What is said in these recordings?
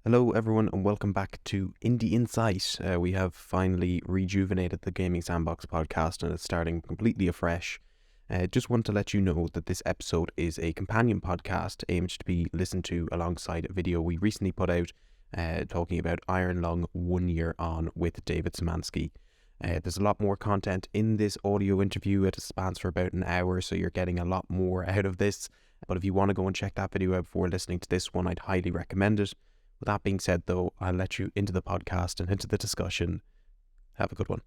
Hello, everyone, and welcome back to Indie Insight. We have finally rejuvenated the Gaming Sandbox podcast, and it's starting completely afresh. Just want to let you know that this episode is a companion podcast aimed to be listened to alongside a video we recently put out talking about Iron Lung 1 year on with David Szymanski. There's a lot more content in this audio interview. It spans for about an hour, so you're getting a lot more out of this. But if you want to go and check that video out before listening to this one, I'd highly recommend it. With that being said, though, I'll let you into the podcast and into the discussion. Have a good one.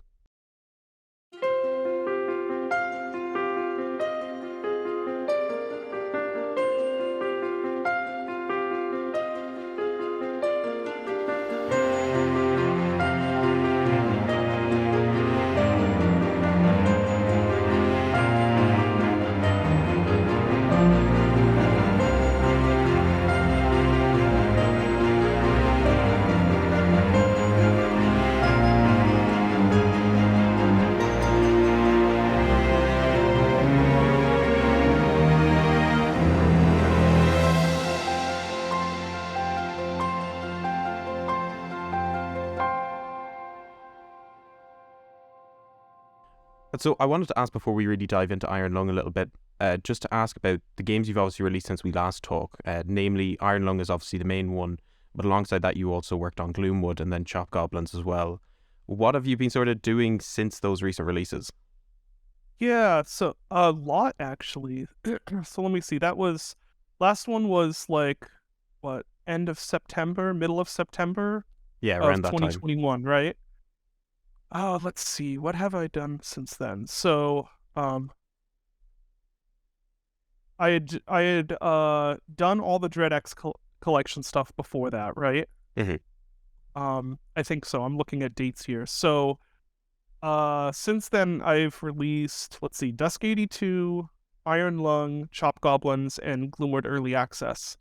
So I wanted to ask before we really dive into Iron Lung a little bit, just to ask about the games you've obviously released since we last talked. Namely, Iron Lung is obviously the main one, but alongside that you also worked on Gloomwood and then Chop Goblins as well. What have you been sort of doing since those recent releases? Yeah, so a lot actually. So let me see. Last one was end of September, middle of September Yeah, of around that time. 2021, right? Oh, let's see. What have I done since then? So, I had done all the DreadX collection stuff before that, right? I think so. I'm looking at dates here. So, since then I've released, let's see, Dusk 82, Iron Lung, Chop Goblins, and Gloomwood Early Access.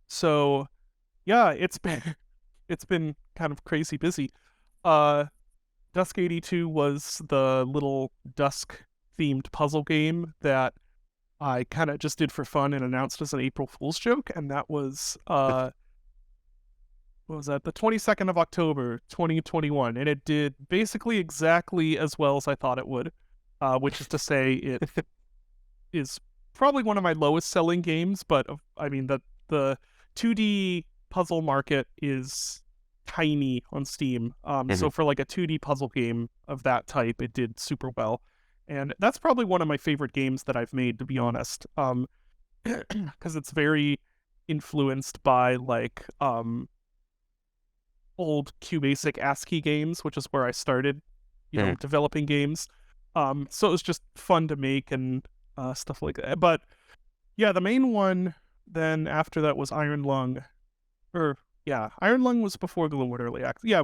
So yeah, it's been kind of crazy busy. Dusk 82 was the little Dusk themed puzzle game that I kind of just did for fun and announced as an April Fool's joke, and that was what was that? The 22nd of October, 2021, and it did basically exactly as well as I thought it would, which is to say it is probably one of my lowest selling games, but I mean, the 2D puzzle market is tiny on Steam. So for like a 2D puzzle game of that type, it did super well. And that's probably one of my favorite games that I've made, to be honest. Because it's very influenced by like old QBasic ASCII games, which is where I started, developing games. So it was just fun to make and stuff like that. But yeah, the main one then after that was Iron Lung. Iron Lung was before Gloomwood Early Access. Yeah,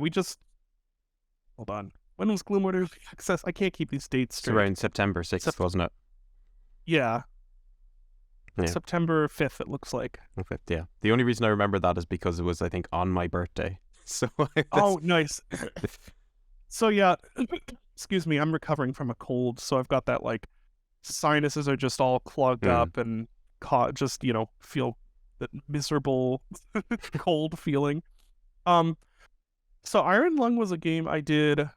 hold on. When was Gloomwood Early Access? I can't keep these dates straight. It's around September 6th, wasn't it? Yeah. September 5th, it looks like. 5th, yeah. The only reason I remember that is because it was, I think, on my birthday. So oh, nice. So yeah, excuse me, I'm recovering from a cold, so I've got that like sinuses are just all clogged up and just, feel that miserable cold feeling. So Iron Lung was a game I did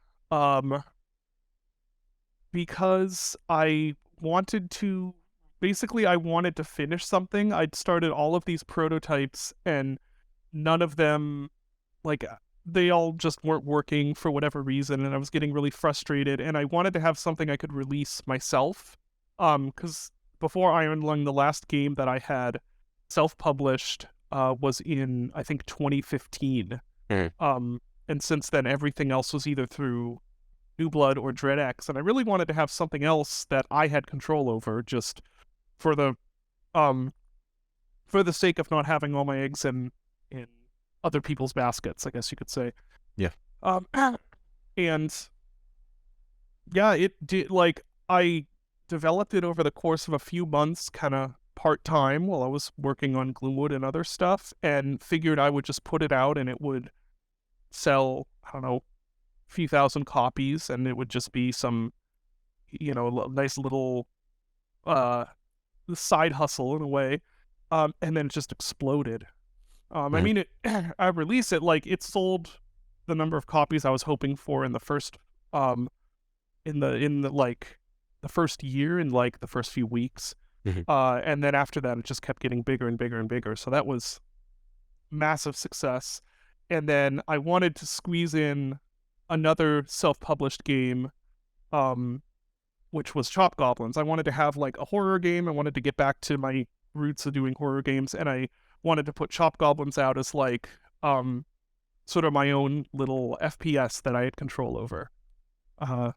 because I wanted to finish something. I'd started all of these prototypes and none of them, like, they all just weren't working for whatever reason, and I was getting really frustrated, and I wanted to have something I could release myself. Because before Iron Lung, the last game that I had self-published was in, I think, 2015. And since then, everything else was either through New Blood or DreadX, and I really wanted to have something else that I had control over, just for the sake of not having all my eggs in other people's baskets, I guess you could say. Yeah. And yeah, it did, like, I developed it over the course of a few months, kind of part-time while I was working on Gloomwood and other stuff, and figured I would just put it out and it would sell, I don't know, a few thousand copies, and it would just be some, nice little side hustle in a way. And then it just exploded. I mean, I released it, like, it sold the number of copies I was hoping for in the first, like, the first year, in, like, the first few weeks. Mhm. And then after that, it just kept getting bigger and bigger and bigger. So that was massive success. And then I wanted to squeeze in another self-published game, um, which was Chop Goblins. I wanted to have like a horror game. I wanted to get back to my roots of doing horror games, and I wanted to put Chop Goblins out as like sort of my own little FPS that I had control over. Uh,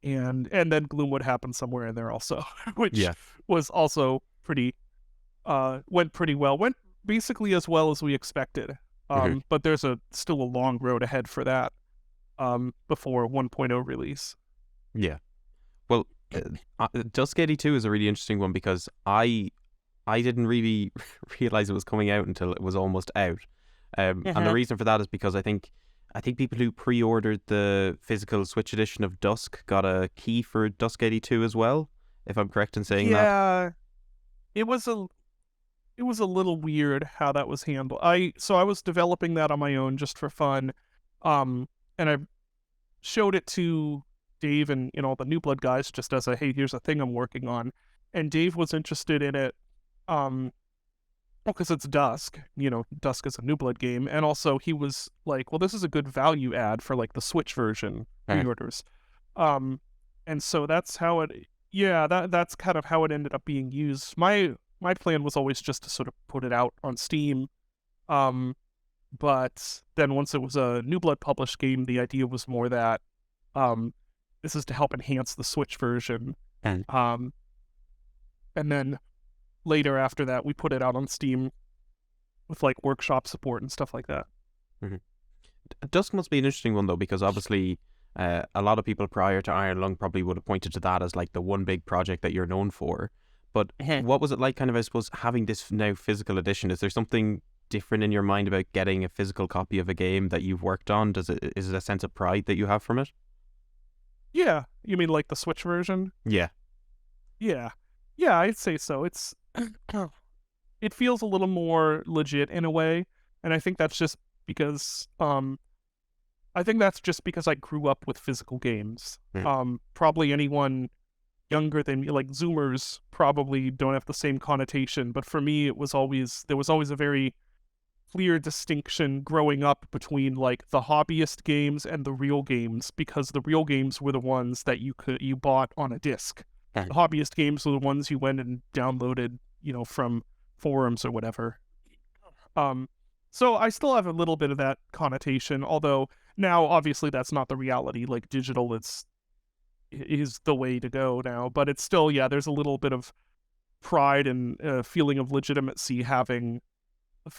and then Gloomwood happened somewhere in there also, which Yeah. was also pretty went pretty well. Went basically as well as we expected. Mhm. But there's still a long road ahead for that before 1.0 release. Yeah. Well, Dusk 82 is a really interesting one because I didn't really realize it was coming out until it was almost out. And the reason for that is because I think people who pre-ordered the physical Switch edition of Dusk got a key for Dusk 82 as well, if I'm correct in saying that. Yeah, it was a little weird how that was handled. So I was developing that on my own just for fun, and I showed it to Dave and all the New Blood guys just as a, hey, here's a thing I'm working on, and Dave was interested in it, because it's Dusk. Dusk is a New Blood game, and also he was like, well, this is a good value add for like the Switch version pre-orders, and so that's how it. Yeah, that's kind of how it ended up being used. My plan was always just to sort of put it out on Steam. But then once it was a New Blood published game, the idea was more that this is to help enhance the Switch version. And And then later after that, we put it out on Steam with like workshop support and stuff like that. Dusk must be an interesting one though, because obviously a lot of people prior to Iron Lung probably would have pointed to that as like the one big project that you're known for. But what was it like, kind of, I suppose, having this now physical edition? Is there something different in your mind about getting a physical copy of a game that you've worked on? Is it a sense of pride that you have from it? Yeah, you mean like the Switch version? Yeah. Yeah, yeah, I'd say so. It feels a little more legit in a way, and I think that's just because I grew up with physical games. Probably anyone younger than me, like Zoomers, probably don't have the same connotation, but for me there was always a very clear distinction growing up between like the hobbyist games and the real games, because the real games were the ones that you bought on a disc. The hobbyist games were the ones you went and downloaded, from forums or whatever. So I still have a little bit of that connotation, although now obviously that's not the reality. Like digital is the way to go now, but it's still, yeah, there's a little bit of pride and feeling of legitimacy having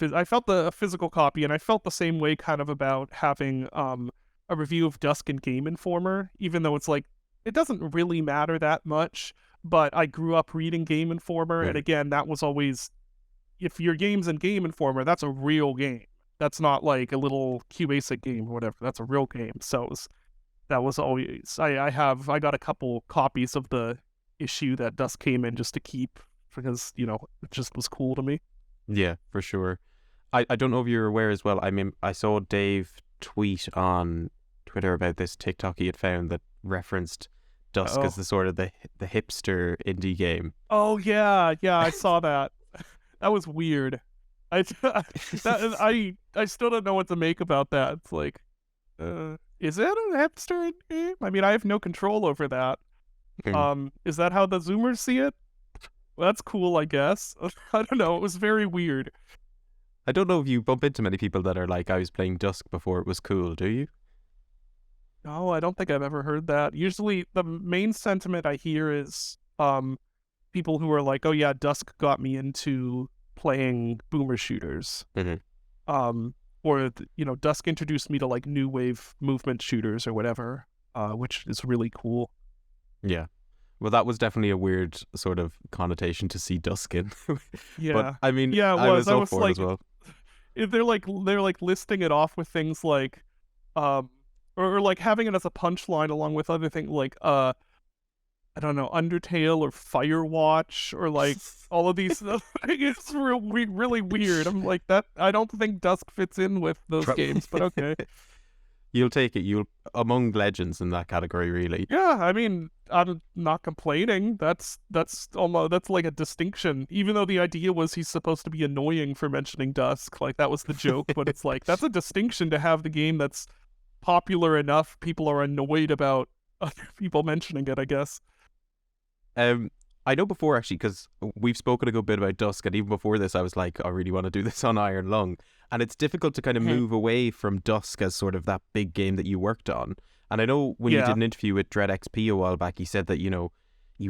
I felt a physical copy, and I felt the same way kind of about having a review of Dusk in Game Informer, even though it's like it doesn't really matter that much, but I grew up reading Game Informer, and again, that was always, if your game's in Game Informer, that's a real game. That's not like a little QBasic game or whatever. That's a real game. So that was always, I got a couple copies of the issue that Dusk came in just to keep, because it just was cool to me. Yeah, for sure. I don't know if you're aware as well. I mean, I saw Dave tweet on Twitter about this TikTok he had found that referenced Dusk as the sort of the hipster indie game. Oh yeah, I saw that. That was weird. I still don't know what to make about that. It's like, is it a hipster game? I mean, I have no control over that. Is that how the Zoomers see it? Well, that's cool, I guess. I don't know. It was very weird. I don't know if you bump into many people that are like, I was playing Dusk before it was cool, do you? No, I don't think I've ever heard that. Usually the main sentiment I hear is people who are like, oh yeah, Dusk got me into playing boomer shooters. Or Dusk introduced me to like new wave movement shooters or whatever, which is really cool. Yeah. Well, that was definitely a weird sort of connotation to see Dusk in. Yeah. But I mean, yeah, I was up for like, it as well. They're like listing it off with things like, or like having it as a punchline along with other things like, I don't know, Undertale or Firewatch or like all of these. It's really weird. I'm like that. I don't think Dusk fits in with those games, but okay. You'll take it. You'll among legends in that category, really. Yeah, I mean, I'm not complaining. That's like a distinction. Even though the idea was he's supposed to be annoying for mentioning Dusk, like that was the joke. But it's like that's a distinction to have the game that's popular enough people are annoyed about other people mentioning it, I guess. Um, I know before actually because we've spoken a good bit about Dusk, and even before this, I was like, I really want to do this on Iron Lung, and it's difficult to kind of move away from Dusk as sort of that big game that you worked on. And I know when you Yeah. did an interview with Dread XP a while back, you said that you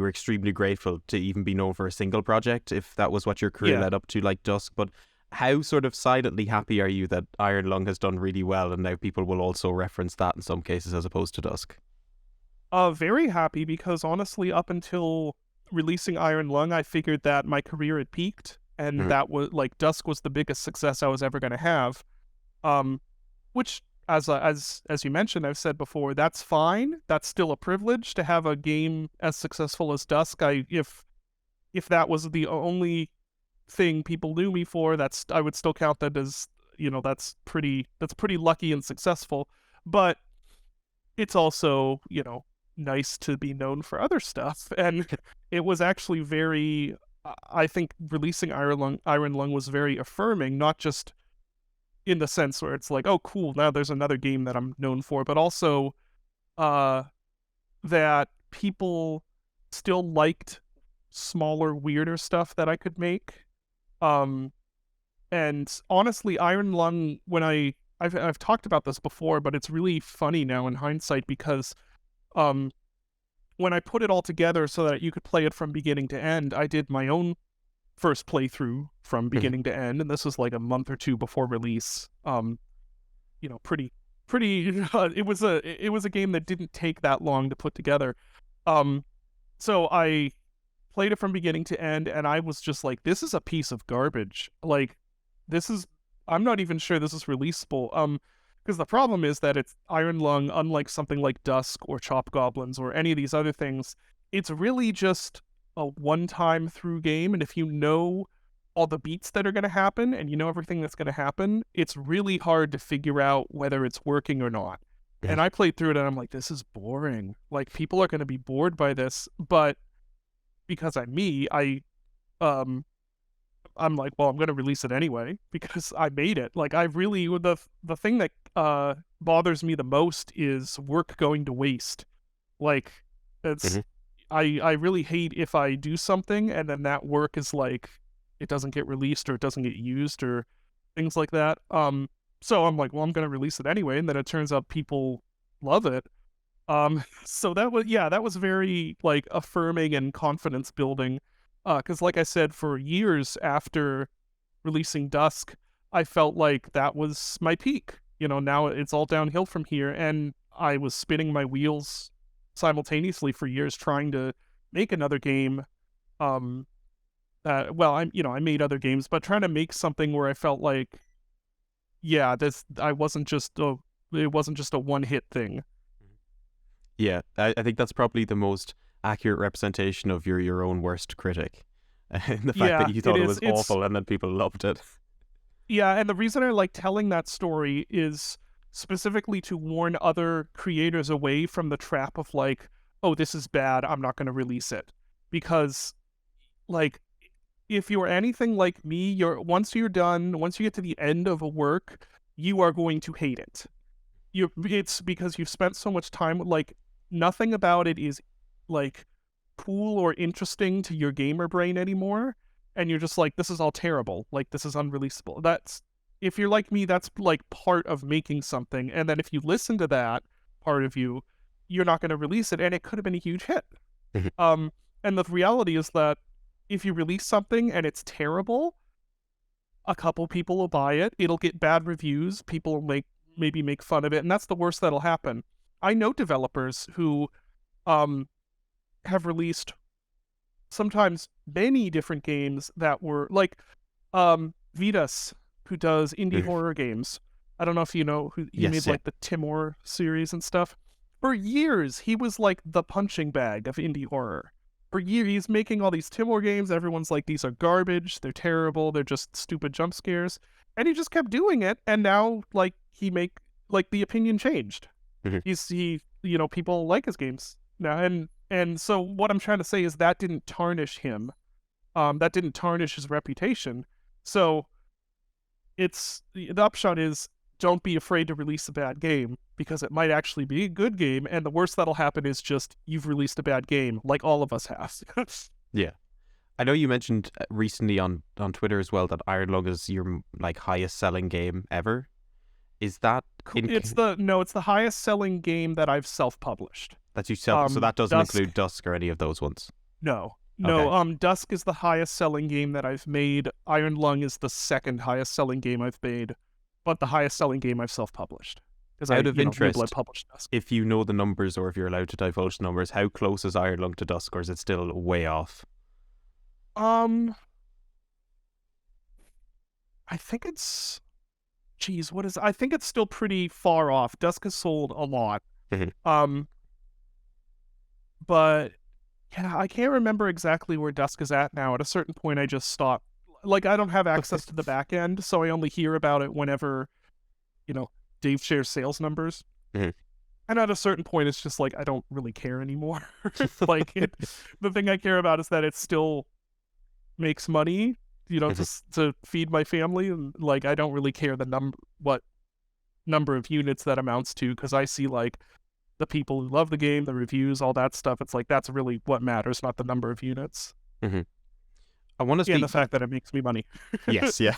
were extremely grateful to even be known for a single project, if that was what your career Yeah. led up to, like Dusk. But how sort of silently happy are you that Iron Lung has done really well, and now people will also reference that in some cases as opposed to Dusk? Very happy because honestly, up until releasing Iron Lung, I figured that my career had peaked and Mhm. that was like Dusk was the biggest success I was ever going to have. Um, which as you mentioned, I've said before, that's fine. That's still a privilege to have a game as successful as Dusk. If that was the only thing people knew me for, I would still count that as, that's pretty lucky and successful. But it's also, nice to be known for other stuff. And it was actually I think releasing Iron Lung was very affirming, not just in the sense where it's like, oh, cool, now there's another game that I'm known for, but also uh, that people still liked smaller, weirder stuff that I could make. Um, and honestly, Iron Lung, I've talked about this before, but it's really funny now in hindsight because um, when I put it all together so that you could play it from beginning to end, I did my own first playthrough from beginning to end, and this was like a month or two before release. Pretty. It was a game that didn't take that long to put together. So I played it from beginning to end, and I was just like, this is a piece of garbage. Like, this is. I'm not even sure this is releasable. Because the problem is that it's Iron Lung, unlike something like Dusk or Chop Goblins or any of these other things, it's really just a one-time through game. And if you know all the beats that are going to happen and you know everything that's going to happen, it's really hard to figure out whether it's working or not. And I played through it and I'm like, this is boring. Like, people are going to be bored by this. But because I'm me, um, I'm like, well, I'm going to release it anyway because I made it. Like, the thing that bothers me the most is work going to waste. Like, it's Mhm. I really hate if I do something and then that work is like it doesn't get released or it doesn't get used or things like that. So I'm like, well, I'm going to release it anyway, and then it turns out people love it. So that was very like affirming and confidence building. Because like I said, for years after releasing Dusk, I felt like that was my peak. Now it's all downhill from here, and I was spinning my wheels simultaneously for years trying to make another game. Um, I made other games, but trying to make something where I felt like, yeah, it wasn't just a one hit thing. Yeah, I think that's probably the most accurate representation of your own worst critic. And the fact that Yeah, you it thought it is. was awful and then people loved it. Yeah, and the reason I like telling that story is specifically to warn other creators away from the trap of like, oh, this is bad, I'm not going to release it. Because, like, if you're anything like me, once you're done, once you get to the end of a work, you are going to hate it. It's because you've spent so much time, like, nothing about it is like cool or interesting to your gamer brain anymore, and you're just like, this is all terrible, like this is unreleasable. That's If you're like me, that's like part of making something, and then if you listen to that part of you, you're not going to release it, and it could have been a huge hit. Mhm. um and the reality is that if you release something and it's terrible, a couple people will buy it, it'll get bad reviews, people will maybe make fun of it, and that's the worst that'll happen. I know developers who um have released sometimes many different games that were like Vitas, who does indie Mhm. horror games. I don't know if you know who he made, Yes, yeah. like the Timor series and stuff. For years, he was like the punching bag of indie horror. For years, he's making all these Timor games. Everyone's like, these are garbage. They're terrible. They're just stupid jump scares. And he just kept doing it. And now, like, the opinion changed. Mhm. People like his games now. And so what I'm trying to say is that didn't tarnish him. That didn't tarnish his reputation. So the upshot is, don't be afraid to release a bad game, because it might actually be a good game, and the worst that'll happen is just you've released a bad game, like all of us have. Yeah. I know you mentioned recently on Twitter as well that Iron Lung is your like highest selling game ever. Is that It's the highest selling game that I've self-published. that you sell? So that doesn't Dusk, include Dusk or any of those ones. no. Okay. Dusk is the highest selling game that I've made. Iron Lung is the second highest selling game I've made, but the highest selling game I've self-published. Because Out of Blood interest, published Dusk. if you know the numbers or if you're allowed to divulge the numbers, how close is Iron Lung to Dusk, or is it still way off? I think it's I think it's still pretty far off. Dusk has sold a lot. Mhm. But yeah, I can't remember exactly where Dusk is at now. At a certain point, I just stopped. Like, I don't have access to the back end, so I only hear about it whenever, Dave shares sales numbers. Mhm. And at a certain point, it's just like, I don't really care anymore. Like, the thing I care about is that it still makes money, to feed my family. And, like, I don't really care what number of units that amounts to, because I see, like, the people who love the game, the reviews, all that stuff. It's like, that's really what matters, not the number of units. Mm-hmm. I want to And the speak. fact that it makes me money. Yes, yeah.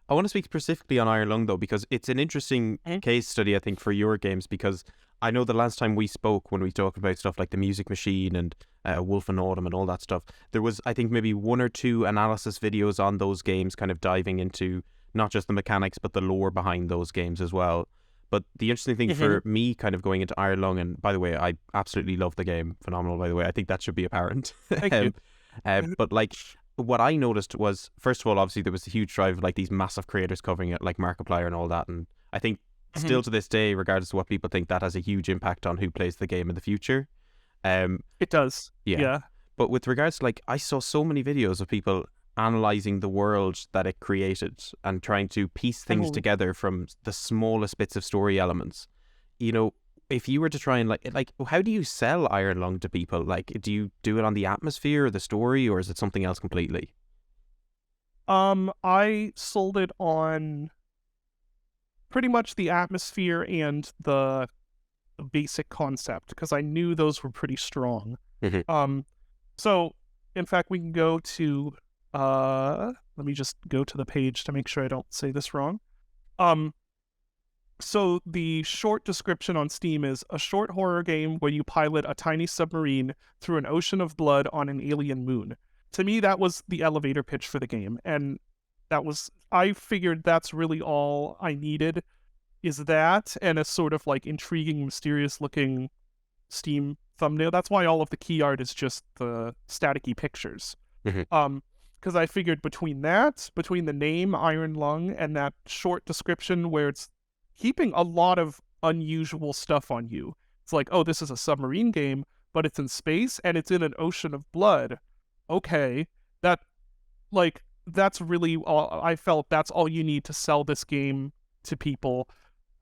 I want to speak specifically on Iron Lung though, because it's an interesting case study, I think, for your games. Because I know the last time we spoke, when we talked about stuff like the Music Machine and Wolf and Autumn and all that stuff, there was, I think, maybe one or two analysis videos on those games, kind of diving into not just the mechanics but the lore behind those games as well. But the interesting thing for me, kind of going into Iron Lung, and by the way, I absolutely love the game, phenomenal. By the way, I think that should be apparent. Thank you. But like, what I noticed was, first of all, obviously there was a huge drive of like these massive creators covering it, like Markiplier and all that, and I think still to this day, regardless of what people think, that has a huge impact on who plays the game in the future. It does. Yeah. But with regards to, like, I saw so many videos of people analyzing the world that it created and trying to piece things together from the smallest bits of story elements. If you were to try and like how do you sell Iron Lung to people? Like, do you do it on the atmosphere or the story, or is it something else completely? I sold it on pretty much the atmosphere and the basic concept, because I knew those were pretty strong. So in fact, we can go to let me just go to the page to make sure I don't say this wrong. So the short description on Steam is a short horror game where you pilot a tiny submarine through an ocean of blood on an alien moon. To me, that was the elevator pitch for the game. And I figured that's really all I needed, is that and a sort of like intriguing, mysterious looking Steam thumbnail. That's why all of the key art is just the staticky pictures. Because I figured between the name Iron Lung and that short description where it's heaping a lot of unusual stuff on you. It's like, oh, this is a submarine game, but it's in space and it's in an ocean of blood. Okay, that's really all. I felt that's all you need to sell this game to people.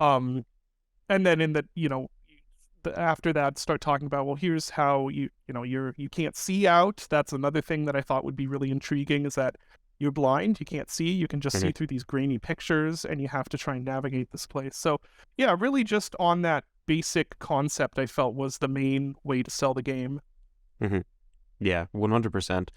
And then after that, start talking about, well, here's how you can't see out. That's another thing that I thought would be really intriguing, is that you're blind, you can't see, you can just see through these grainy pictures, and you have to try and navigate this place. So yeah, really just on that basic concept, I felt was the main way to sell the game. Yeah, 100%.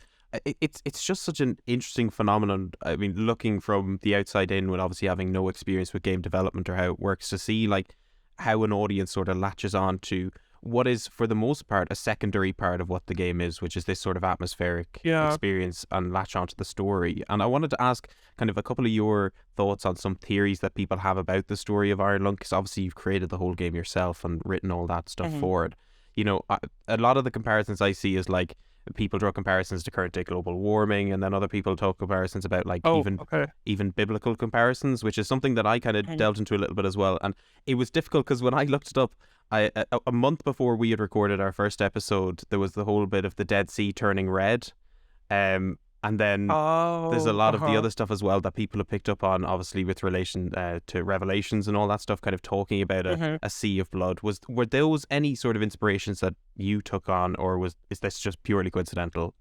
It's just such an interesting phenomenon. I mean, looking from the outside in, with obviously having no experience with game development or how it works, to see like how an audience sort of latches on to what is, for the most part, a secondary part of what the game is, which is this sort of atmospheric experience, and latch onto the story. And I wanted to ask kind of a couple of your thoughts on some theories that people have about the story of Iron Lung, because obviously you've created the whole game yourself and written all that stuff for it. A lot of the comparisons I see is like, people draw comparisons to current day global warming, and then other people talk comparisons about like even biblical comparisons, which is something that I kind of delved into a little bit as well. And it was difficult because when I looked it up, A month before we had recorded our first episode, there was the whole bit of the Dead Sea turning red, and then there's a Oh, lot of the uh-huh. other stuff as well that people have picked up on, obviously with relation to Revelations and all that stuff, kind of talking about Hmm. a sea of blood. Were those any sort of inspirations that you took on, or is this just purely coincidental?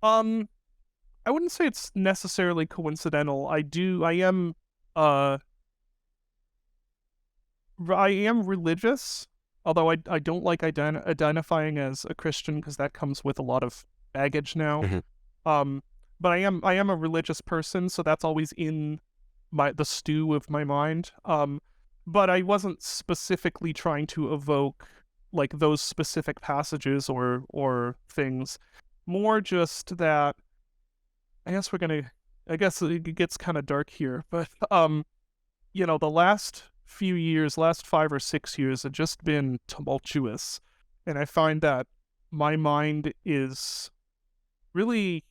Um, I wouldn't say it's necessarily coincidental. Uh, I am religious, although I don't like identifying as a Christian because that comes with a lot of baggage now. Hmm. Um, but I am a religious person, so that's always in the stew of my mind. But I wasn't specifically trying to evoke like those specific passages or things. More just that I guess we're gonna I guess it gets kind of dark here, but the last few years, last 5 or 6 years, have just been tumultuous, and I find that my mind is really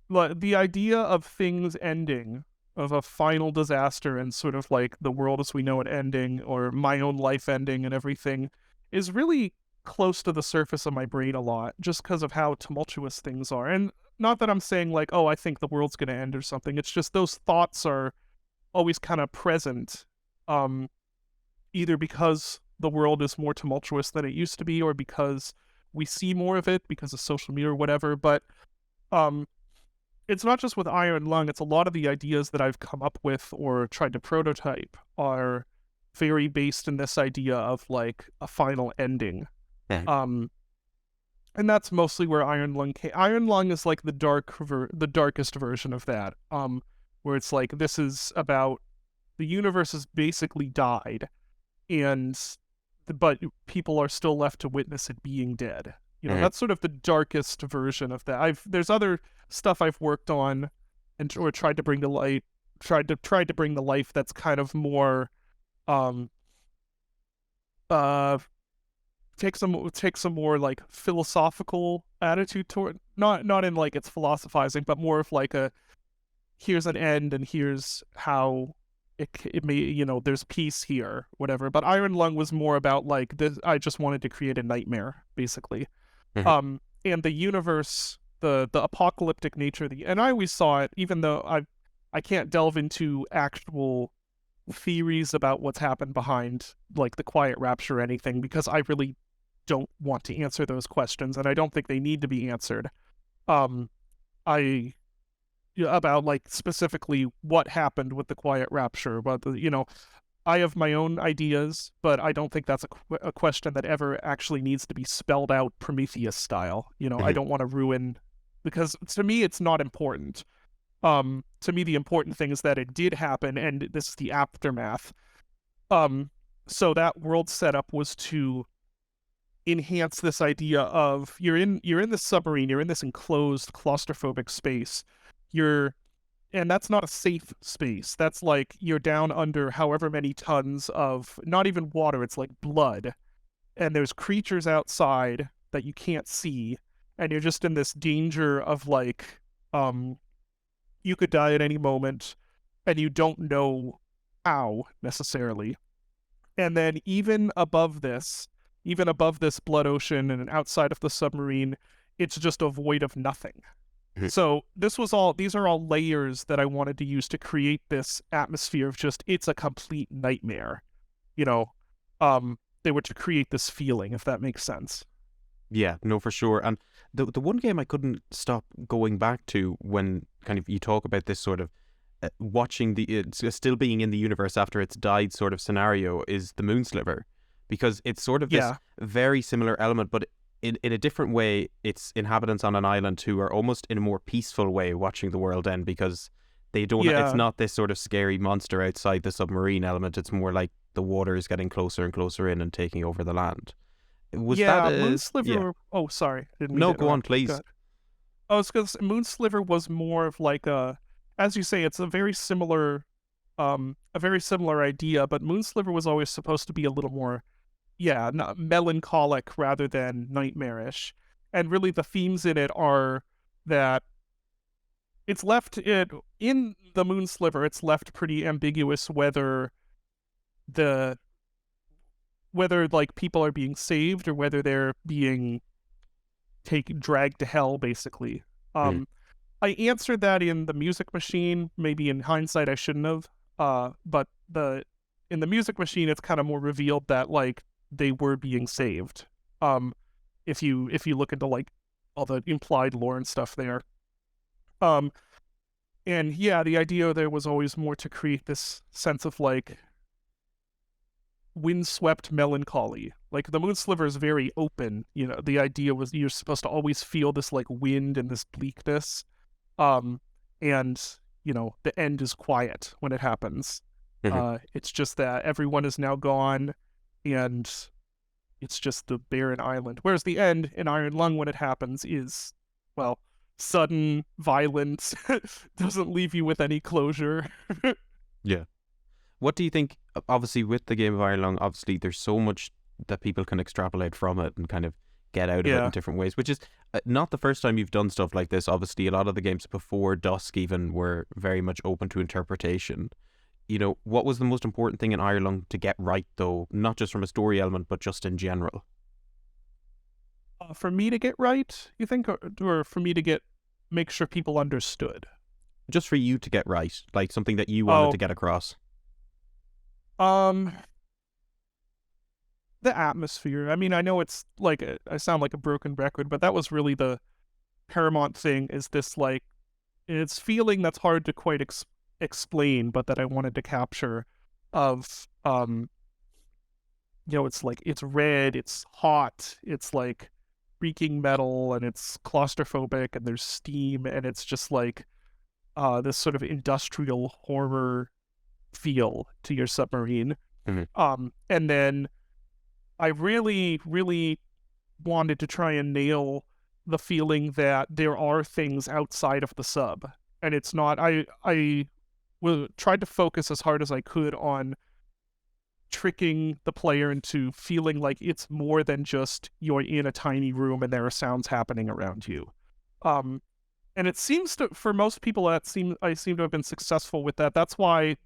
like the idea of things ending, of a final disaster and sort of like the world as we know it ending, or my own life ending and everything, is really close to the surface of my brain a lot, just because of how tumultuous things are. And not that I'm saying like, oh, I think the world's gonna end or something. It's just those thoughts are always kind of present, um, either because the world is more tumultuous than it used to be, or because we see more of it because of social media or whatever. But um, it's not just with Iron Lung, it's a lot of the ideas that I've come up with or tried to prototype are very based in this idea of like a final ending. Yeah. Um, and that's mostly where Iron Lung came. Iron Lung is like the darkest version of that. Where it's like this is about the universe has basically died, and but people are still left to witness it being dead. Hmm. That's sort of the darkest version of that. There's other stuff I've worked on and or tried to bring to light, tried to bring to life that's kind of more um uh take some more like philosophical attitude toward, not in like it's philosophizing, but more of like a here's an end and here's how it may, there's peace here, whatever. But Iron Lung was more about like this. I just wanted to create a nightmare, basically. Hmm. And the universe, the apocalyptic nature, and I always saw it, even though I can't delve into actual theories about what's happened behind like the quiet rapture or anything, because I really don't want to answer those questions, and I don't think they need to be answered. Um, I about like specifically what happened with the quiet rapture, but I have my own ideas, but I don't think that's a question that ever actually needs to be spelled out Prometheus style. I Hmm. don't want to ruin, because to me it's not important. To me the important thing is that it did happen and this is the aftermath. Um, so that world setup was to enhance this idea of you're in this submarine, you're in this enclosed claustrophobic space. You're and that's not a safe space. That's like you're down under however many tons of not even water, it's like blood. And there's creatures outside that you can't see. And you're just in this danger of like, you could die at any moment and you don't know how necessarily. And then even above this blood ocean and outside of the submarine, it's just a void of nothing. Hmm. So these are all layers that I wanted to use to create this atmosphere of just it's a complete nightmare. You know, they were to create this feeling, if that makes sense. Yeah, no, for sure. And the one game I couldn't stop going back to when kind of you talk about this sort of watching it's still being in the universe after it's died sort of scenario is the Moon Sliver, because it's sort of this Yeah, very similar element, but in a different way. It's inhabitants on an island who are almost in a more peaceful way watching the world end, because they don't. It's yeah, not this sort of scary monster outside the submarine element. It's more like the water is getting closer and closer in and taking over the land. Was that yeah. a yeah? Oh, sorry, I didn't mean No, to go on, interrupt. Go please. ahead. Oh, it's because Moon Sliver was more of like as you say, it's a very similar idea. But Moon Sliver was always supposed to be a little more, yeah, not melancholic rather than nightmarish. And really, the themes in it are that it's left it in the Moon Sliver. It's left pretty ambiguous whether the whether like people are being saved or whether they're being dragged to hell, basically. Mhm. I answered that in the Music Machine. Maybe in hindsight, I shouldn't have. But in the Music Machine, it's kind of more revealed that like they were being saved. Um, if you look into like all the implied lore and stuff there. Um, and yeah, the idea there was always more to create this sense of like windswept melancholy. Like the moon sliver is very open. The idea was you're supposed to always feel this like wind and this bleakness. Um, and the end is quiet when it happens. Mhm. It's just that everyone is now gone, and it's just the barren island. Whereas the end in Iron Lung, when it happens, is, well, sudden, violent, doesn't leave you with any closure. Yeah. What do you think? Obviously, with the game of Iron Lung, obviously there's so much that people can extrapolate from it and kind of get out of it in Yeah. different ways, which is not the first time you've done stuff like this. Obviously, a lot of the games before Dusk even were very much open to interpretation. What was the most important thing in Iron Lung to get right, though, not just from a story element, but just in general? For me to get right, you think, or for me to make sure people understood? Just for you to get right, like something that you wanted to Oh, get across. um, the atmosphere. I mean, I know it's like I sound like a broken record, but that was really the paramount thing. Is this like it's feeling that's hard to quite explain, but that I wanted to capture. Of it's like it's red, it's hot, it's like freaking metal, and it's claustrophobic, and there's steam, and it's just like this sort of industrial horror feel to your submarine. Hmm. And then I really, really wanted to try and nail the feeling that there are things outside of the sub, and it's not. I tried to focus as hard as I could on tricking the player into feeling like it's more than just you're in a tiny room and there are sounds happening around you. Um, and it seems to, for most people, I seem to have been successful with that. That's why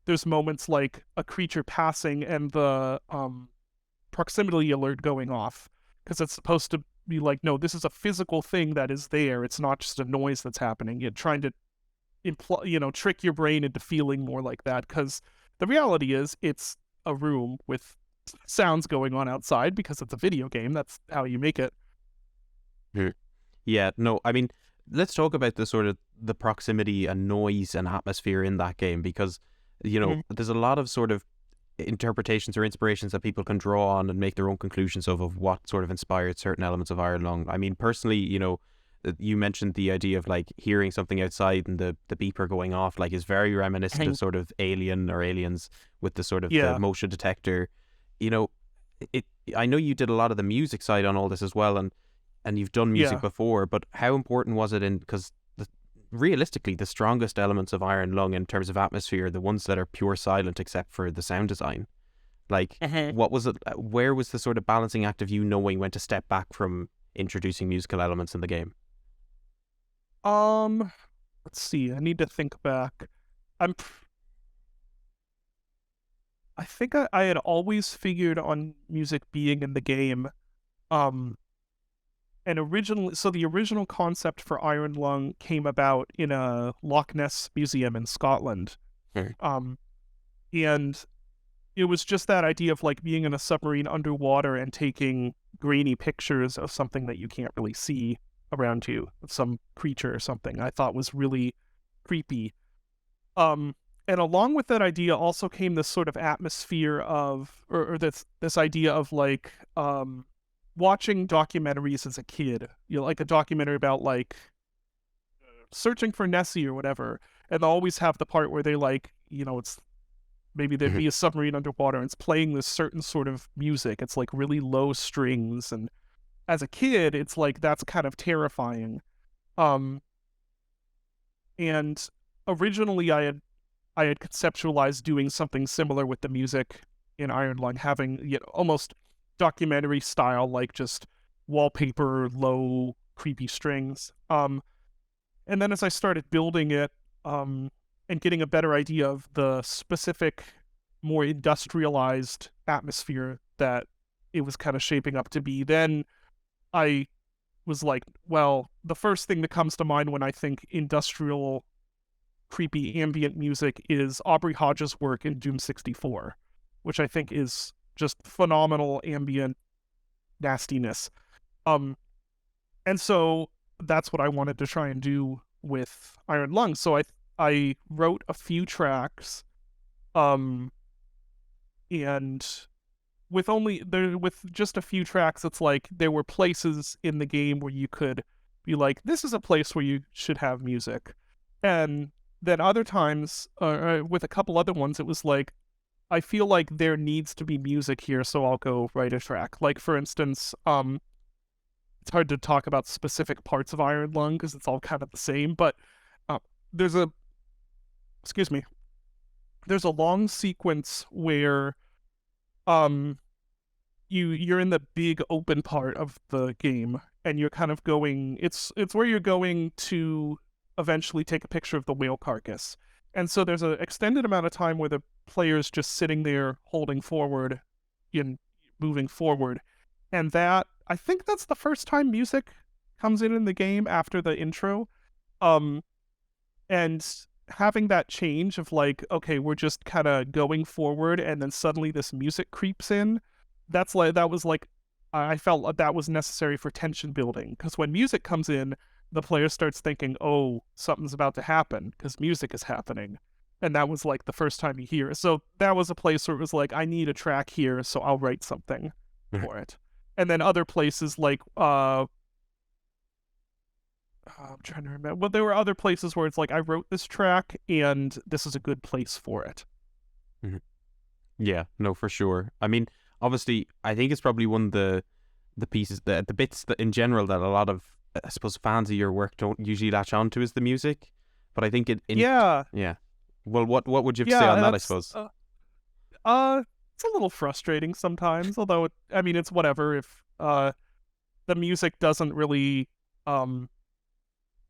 there's moments like a creature passing and the proximity alert going off, because it's supposed to be like, no, this is a physical thing that is there. It's not just a noise that's happening. You're trying to trick your brain into feeling more like that, because the reality is it's a room with sounds going on outside because it's a video game. That's how you make it. Mhm. Yeah, no, I mean, let's talk about the sort of the proximity and noise and atmosphere in that game, because Mhm. there's a lot of sort of interpretations or inspirations that people can draw on and make their own conclusions of what sort of inspired certain elements of Iron Lung. I mean, personally, you mentioned the idea of like hearing something outside and the beeper going off, like, is very reminiscent of sort of Alien or Aliens with the sort of the Yeah, motion detector. You know, it. I know you did a lot of the music side on all this as well, and you've done music yeah. before, but how important was it in, because realistically, the strongest elements of Iron Lung in terms of atmosphere are the ones that are pure silent except for the sound design. Like, Mhm. what was it? Where was the sort of balancing act of you knowing when to step back from introducing musical elements in the game? Um, let's see. I need to think back. I'm. I think I had always figured on music being in the game. Um, and originally, so the original concept for Iron Lung came about in a Loch Ness museum in Scotland. Hmm. Um, and it was just that idea of like being in a submarine underwater and taking grainy pictures of something that you can't really see around you, some creature or something. I thought was really creepy. Um, and along with that idea also came this sort of atmosphere of, or this idea of like watching documentaries as a kid. Like a documentary about like searching for Nessie or whatever, and they'll always have the part where they like, it's maybe there'd Mhm. be a submarine underwater and it's playing this certain sort of music. It's like really low strings, and as a kid, it's like that's kind of terrifying. Um, and originally, I had conceptualized doing something similar with the music in Iron Lung, having almost documentary style, like just wallpaper, low, creepy strings. And then as I started building it, and getting a better idea of the specific more industrialized atmosphere that it was kind of shaping up to be, then I was like, well, the first thing that comes to mind when I think industrial, creepy ambient music is Aubrey Hodges' work in Doom 64, which I think is just phenomenal ambient nastiness. Um, and so that's what I wanted to try and do with Iron Lung. So I wrote a few tracks, um, and with just a few tracks, it's like there were places in the game where you could be like, this is a place where you should have music, and then other times, with a couple other ones, it was like, I feel like there needs to be music here, so I'll go write a track. Like, for instance, it's hard to talk about specific parts of Iron Lung because it's all kind of the same, but there's a, excuse me, there's a long sequence where you're in the big open part of the game, and you're kind of going, it's where you're going to eventually take a picture of the whale carcass. And so there's an extended amount of time where the player's just sitting there holding forward and moving forward. And that, I think that's the first time music comes in the game after the intro. And having that change of like, okay, we're just kind of going forward, and then suddenly this music creeps in. That was like, I felt that was necessary for tension building, because when music comes in, the player starts thinking, oh, something's about to happen because music is happening. And that was like the first time you hear it. So that was a place where it was like, I need a track here, so I'll write something for it. And then other places like, I'm trying to remember. Well, there were other places where it's like, I wrote this track and this is a good place for it. Mm-hmm. Yeah, no, for sure. I mean, obviously, I think it's probably one of the pieces, the bits that in general that a lot of, I suppose, fans of your work don't usually latch onto is the music. But I think yeah. Well, what would you have to say on that, I suppose? It's a little frustrating sometimes, although I mean, it's whatever. If the music doesn't really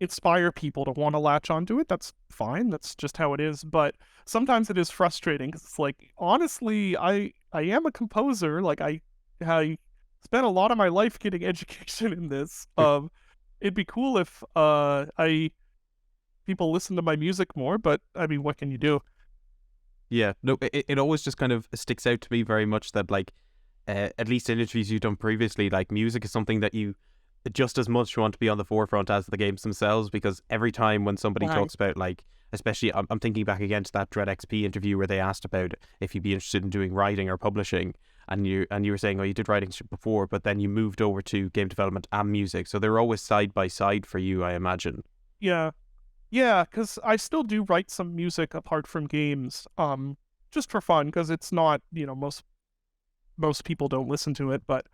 inspire people to want to latch onto it, that's fine. That's just how it is. But sometimes it is frustrating because it's like, honestly, I am a composer. Like I spent a lot of my life getting education in this. It'd be cool if people listen to my music more, but I mean, what can you do? Yeah, no, it always just kind of sticks out to me very much that, like, at least in interviews you've done previously, like, music is something that you just as much want to be on the forefront as the games themselves, because every time when somebody talks about, like, especially, I'm thinking back again to that Dread XP interview where they asked about if you'd be interested in doing writing or publishing, and you were saying, oh, you did writing before, but then you moved over to game development and music, so they're always side by side for you, I imagine. Yeah, because I still do write some music apart from games, just for fun, because it's not, most people don't listen to it, but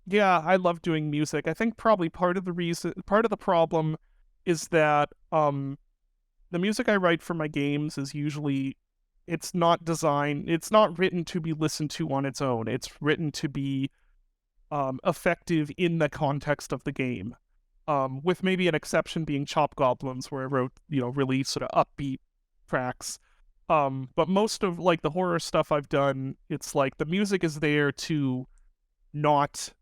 yeah, I love doing music. I think probably part of the problem is that the music I write for my games is usually, it's not written to be listened to on its own. It's written to be effective in the context of the game. With maybe an exception being Chop Goblins, where I wrote, really sort of upbeat tracks. But most of like the horror stuff I've done, it's like the music is there to not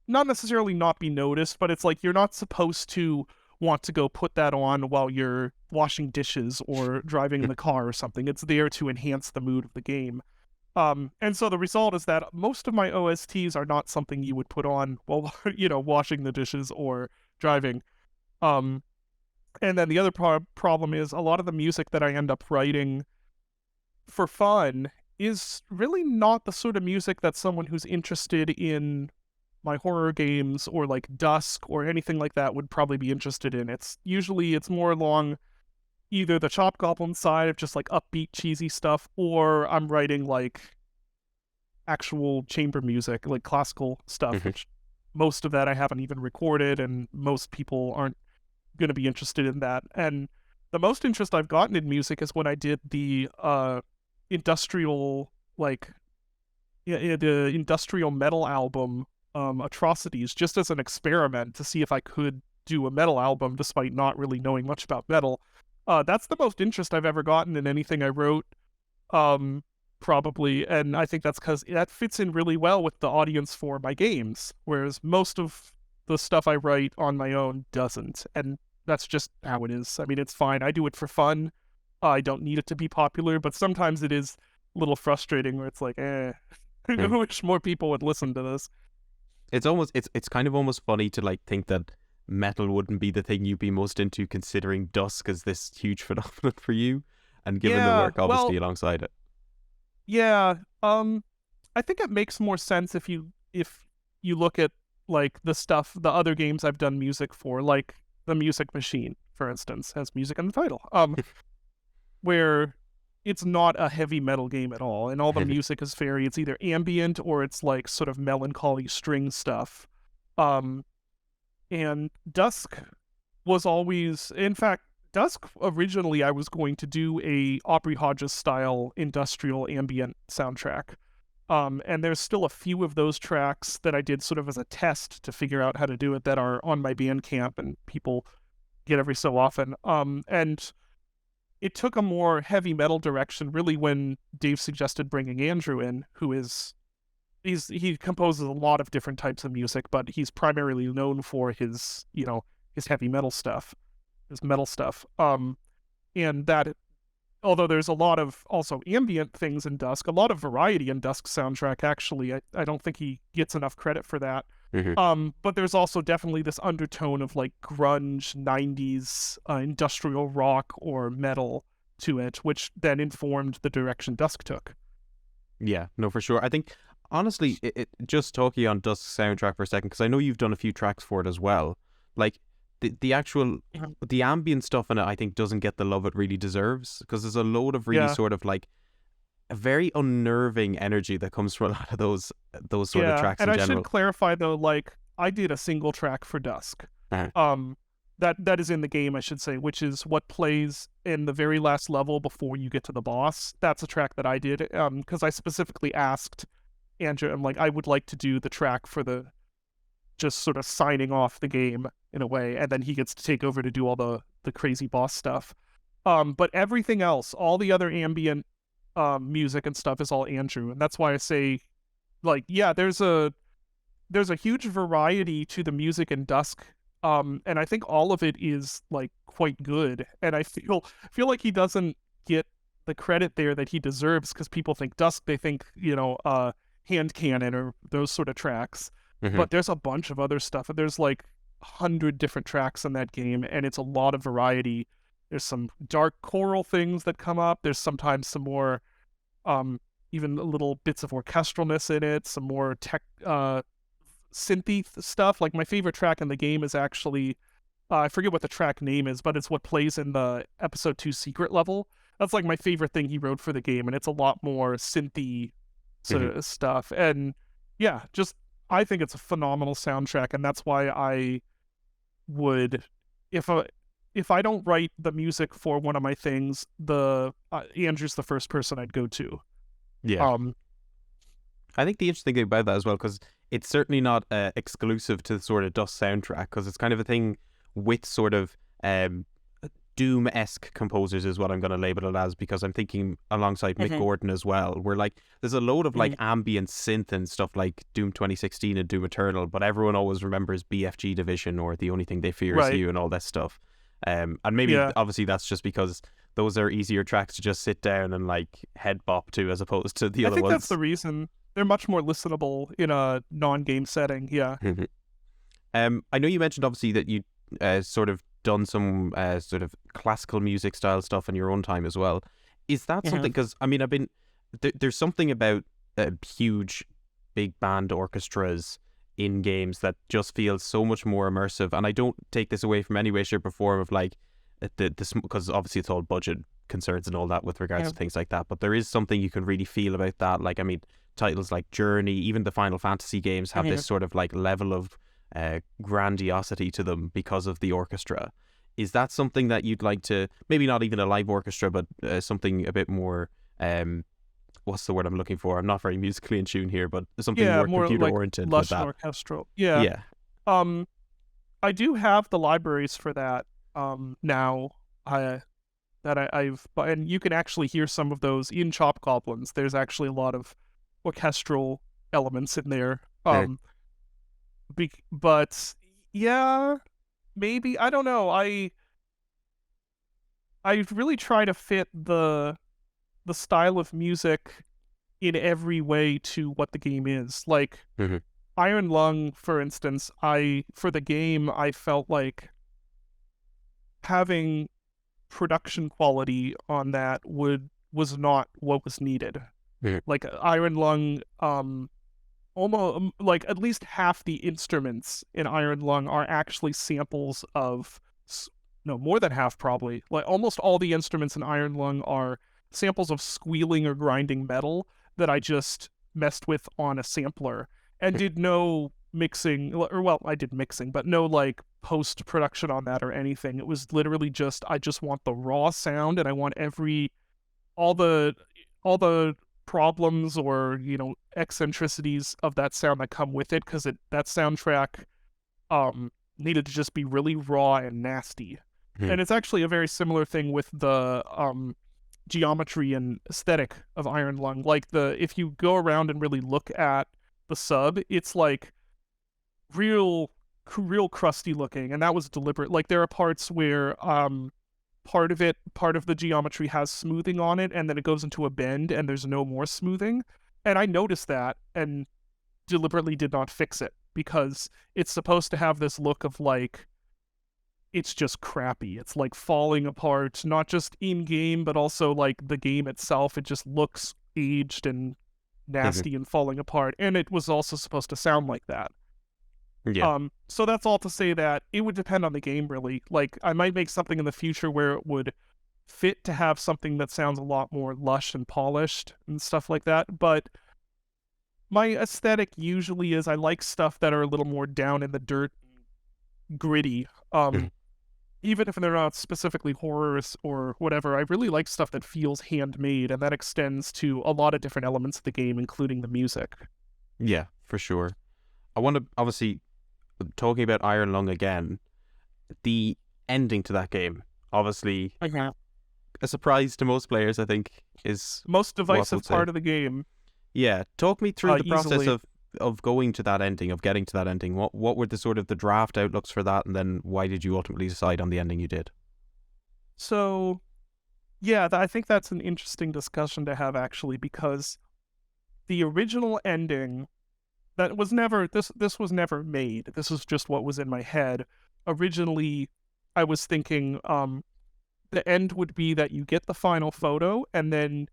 necessarily not be noticed, but it's like you're not supposed to want to go put that on while you're washing dishes or driving in the car or something. It's there to enhance the mood of the game. And so the result is that most of my OSTs are not something you would put on while, washing the dishes or driving. And then the other problem is a lot of the music that I end up writing for fun is really not the sort of music that someone who's interested in my horror games or like Dusk or anything like that would probably be interested in. It's more along either the Chop Goblin side of just like upbeat cheesy stuff, or I'm writing like actual chamber music, like classical stuff, which most of that I haven't even recorded, and most people aren't going to be interested in that. And the most interest I've gotten in music is when I did the industrial the industrial metal album Atrocities, just as an experiment to see if I could do a metal album despite not really knowing much about metal. That's the most interest I've ever gotten in anything I wrote. probably, and I think that's because that fits in really well with the audience for my games, whereas most of the stuff I write on my own doesn't, and that's just how it is. I mean, it's fine. I do it for fun. I don't need it to be popular, but sometimes it is a little frustrating where it's like, I Mm. wish more people would listen to this. It's kind of almost funny to like think that metal wouldn't be the thing you'd be most into, considering dusk is this huge phenomenon for you, and given the Yeah, work obviously well, alongside it. yeah. I think it makes more sense if you look at like the other games I've done music for, like the Music Machine, for instance, has music in the title. Where it's not a heavy metal game at all, and all the music is it's either ambient or it's like sort of melancholy string stuff. Um, and Dusk was always, in fact, Dusk originally I was going to do a Aubrey Hodges style industrial ambient soundtrack. And there's still a few of those tracks that I did sort of as a test to figure out how to do it that are on my Bandcamp and people get every so often. And it took a more heavy metal direction really when Dave suggested bringing Andrew in, he composes a lot of different types of music, but he's primarily known for his heavy metal stuff, his metal stuff. And that, although there's a lot of also ambient things in Dusk, a lot of variety in Dusk soundtrack, actually. I don't think he gets enough credit for that. Mhm. But there's also definitely this undertone of like grunge 90s industrial rock or metal to it, which then informed the direction Dusk took. Yeah, no, for sure. I think honestly, just talking on Dusk soundtrack for a second, because I know you've done a few tracks for it as well. Like the actual the ambient stuff in it, I think doesn't get the love it really deserves, because there's a load of really Yeah. sort of like a very unnerving energy that comes from a lot of those sort of Yeah, tracks and in I should general. clarify though, like I did a single track for Dusk. Uh-huh. That is in the game, I should say, which is what plays in the very last level before you get to the boss. That's a track that I did, because I specifically asked Andrew, I'm like, I would like to do the track for the just sort of signing off the game in a way, and then he gets to take over to do all the crazy boss stuff. But everything else, all the other ambient music and stuff is all Andrew, and that's why I say, like, yeah, there's a huge variety to the music in Dusk, and I think all of it is like quite good, and I feel like he doesn't get the credit there that he deserves, because people think Dusk, they think hand cannon or those sort of tracks, Hmm. but there's a bunch of other stuff, and there's like 100 different tracks in that game, and it's a lot of variety. There's some dark choral things that come up. There's sometimes some more even little bits of orchestralness in it, some more tech synthy stuff. Like my favorite track in the game is actually I forget what the track name is, but it's what plays in the episode 2 secret level. That's like my favorite thing he wrote for the game, and it's a lot more synthy sort Hmm. of stuff. And yeah, just I think it's a phenomenal soundtrack, and that's why I would, if a if I don't write the music for one of my things, the Andrew's the first person I'd go to. Yeah. Um, I think the interesting thing about that as well, because it's certainly not exclusive to the sort of Dust soundtrack, because it's kind of a thing with sort of Doom-esque composers is what I'm going to label it as, because I'm thinking alongside Mick Gordon as well, where like there's a load of like ambient synth and stuff like Doom 2016 and Doom Eternal, but everyone always remembers BFG Division or The Only Thing They Fear Is right. You and all that stuff. And maybe Yeah. obviously that's just because those are easier tracks to just sit down and like head bop to, as opposed to the I other think that's ones. the reason. They're much more listenable in a non-game setting. Yeah. I know you mentioned obviously that you sort of done some sort of classical music style stuff in your own time as well. Is that something? Because I mean, I've been there's something about huge, big band orchestras in games that just feels so much more immersive. And I don't take this away from any way, shape, or form of like because obviously it's all budget concerns and all that with regards to things like that. But there is something you can really feel about that. Like, I mean, titles like Journey, even the Final Fantasy games have this sort of like level of grandiosity to them because of the orchestra. Is that something that you'd like to, maybe not even a live orchestra, but something a bit more, what's the word I'm looking for? I'm not very musically in tune here, but something Yeah, more more computer like oriented with lush and that. orchestral. Yeah. Yeah. I do have the libraries for that now. I that I've, and you can actually hear some of those in Chop Goblins. There's actually a lot of orchestral elements in there. Mhm. But yeah, maybe, I don't know. I really try to fit the style of music in every way to what the game is. Like Mhm. Iron Lung, for instance, for the game I felt like having production quality on that was not what was needed. Mhm. Like Iron Lung, almost like at least half the instruments in Iron Lung are actually samples of no, more than half probably. Like almost all the instruments in Iron Lung are samples of squealing or grinding metal that I just messed with on a sampler and did no mixing, or well, I did mixing, but no like post production on that or anything. It was literally just I just want the raw sound and I want all the all the problems or eccentricities of that sound that come with it, because that soundtrack needed to just be really raw and nasty. Mhm. And it's actually a very similar thing with the geometry and aesthetic of Iron Lung. Like if you go around and really look at the sub, it's like real real crusty looking, and that was deliberate. Like there are parts where part of the geometry has smoothing on it, and then it goes into a bend and there's no more smoothing. And I noticed that and deliberately did not fix it, because it's supposed to have this look of like it's just crappy. It's like falling apart, not just in game, but also like the game itself. It just looks aged and Mhm. nasty and falling apart. And it was also supposed to sound like that. Yeah. So that's all to say that it would depend on the game, really. Like, I might make something in the future where it would fit to have something that sounds a lot more lush and polished and stuff like that. But my aesthetic usually is I like stuff that are a little more down in the dirt, gritty. Mhm. Even if they're not specifically horrors or whatever, I really like stuff that feels handmade, and that extends to a lot of different elements of the game, including the music. Yeah, for sure. I want to obviously talking about Iron Lung again. The ending to that game, obviously, Okay. a surprise to most players, I think, is Most what we'll divisive say. part of the game, Yeah, talk me through the process easily. of going to that ending, of getting to that ending. What were the sort of the draft outlooks for that, and then why did you ultimately decide on the ending you did? So, yeah, I think that's an interesting discussion to have, actually, because the original ending that was never this was never made. This was just what was in my head. Originally, I was thinking the end would be that you get the final photo and then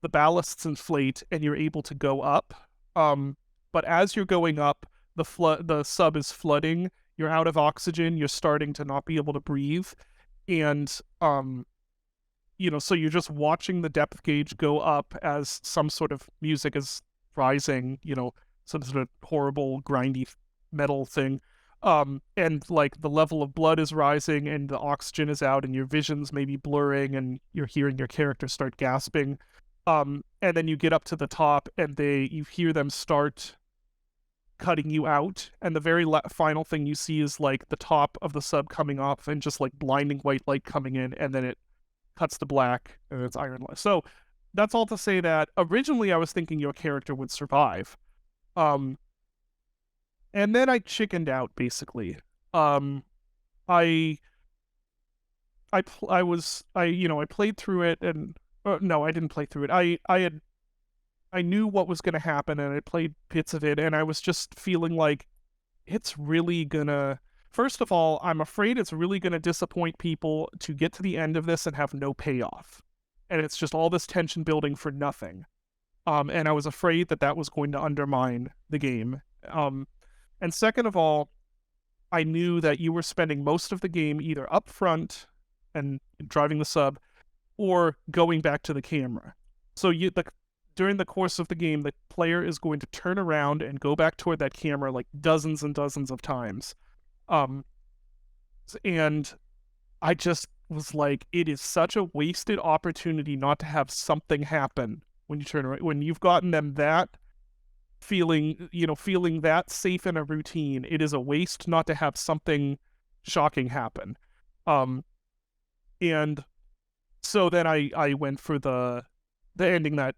the ballasts inflate and you're able to go up. But as you're going up, the sub is flooding. You're out of oxygen. You're starting to not be able to breathe, and so you're just watching the depth gauge go up as some sort of music is rising. Some sort of horrible grindy metal thing. And like the level of blood is rising and the oxygen is out and your vision's maybe blurring and you're hearing your character start gasping. And then you get up to the top and you hear them start cutting you out, and the very final thing you see is like the top of the sub coming off and just like blinding white light coming in, and then it cuts to black and it's Iron Light. So that's all to say that originally I was thinking your character would survive. Um, and then I chickened out, basically. Um, I I played through it, and no, I didn't play through it. I knew what was going to happen, and I played bits of it, and I was just feeling like it's really gonna. First of all, I'm afraid it's really gonna disappoint people to get to the end of this and have no payoff, and it's just all this tension building for nothing. And I was afraid that that was going to undermine the game. And second of all, I knew that you were spending most of the game either up front and driving the sub or going back to the camera. So during the course of the game, the player is going to turn around and go back toward that camera like dozens and dozens of times. Um, and I just was like, it is such a wasted opportunity not to have something happen when you turn around, when you've gotten them that feeling that safe in a routine. It is a waste not to have something shocking happen. Um, and So then I went for the ending that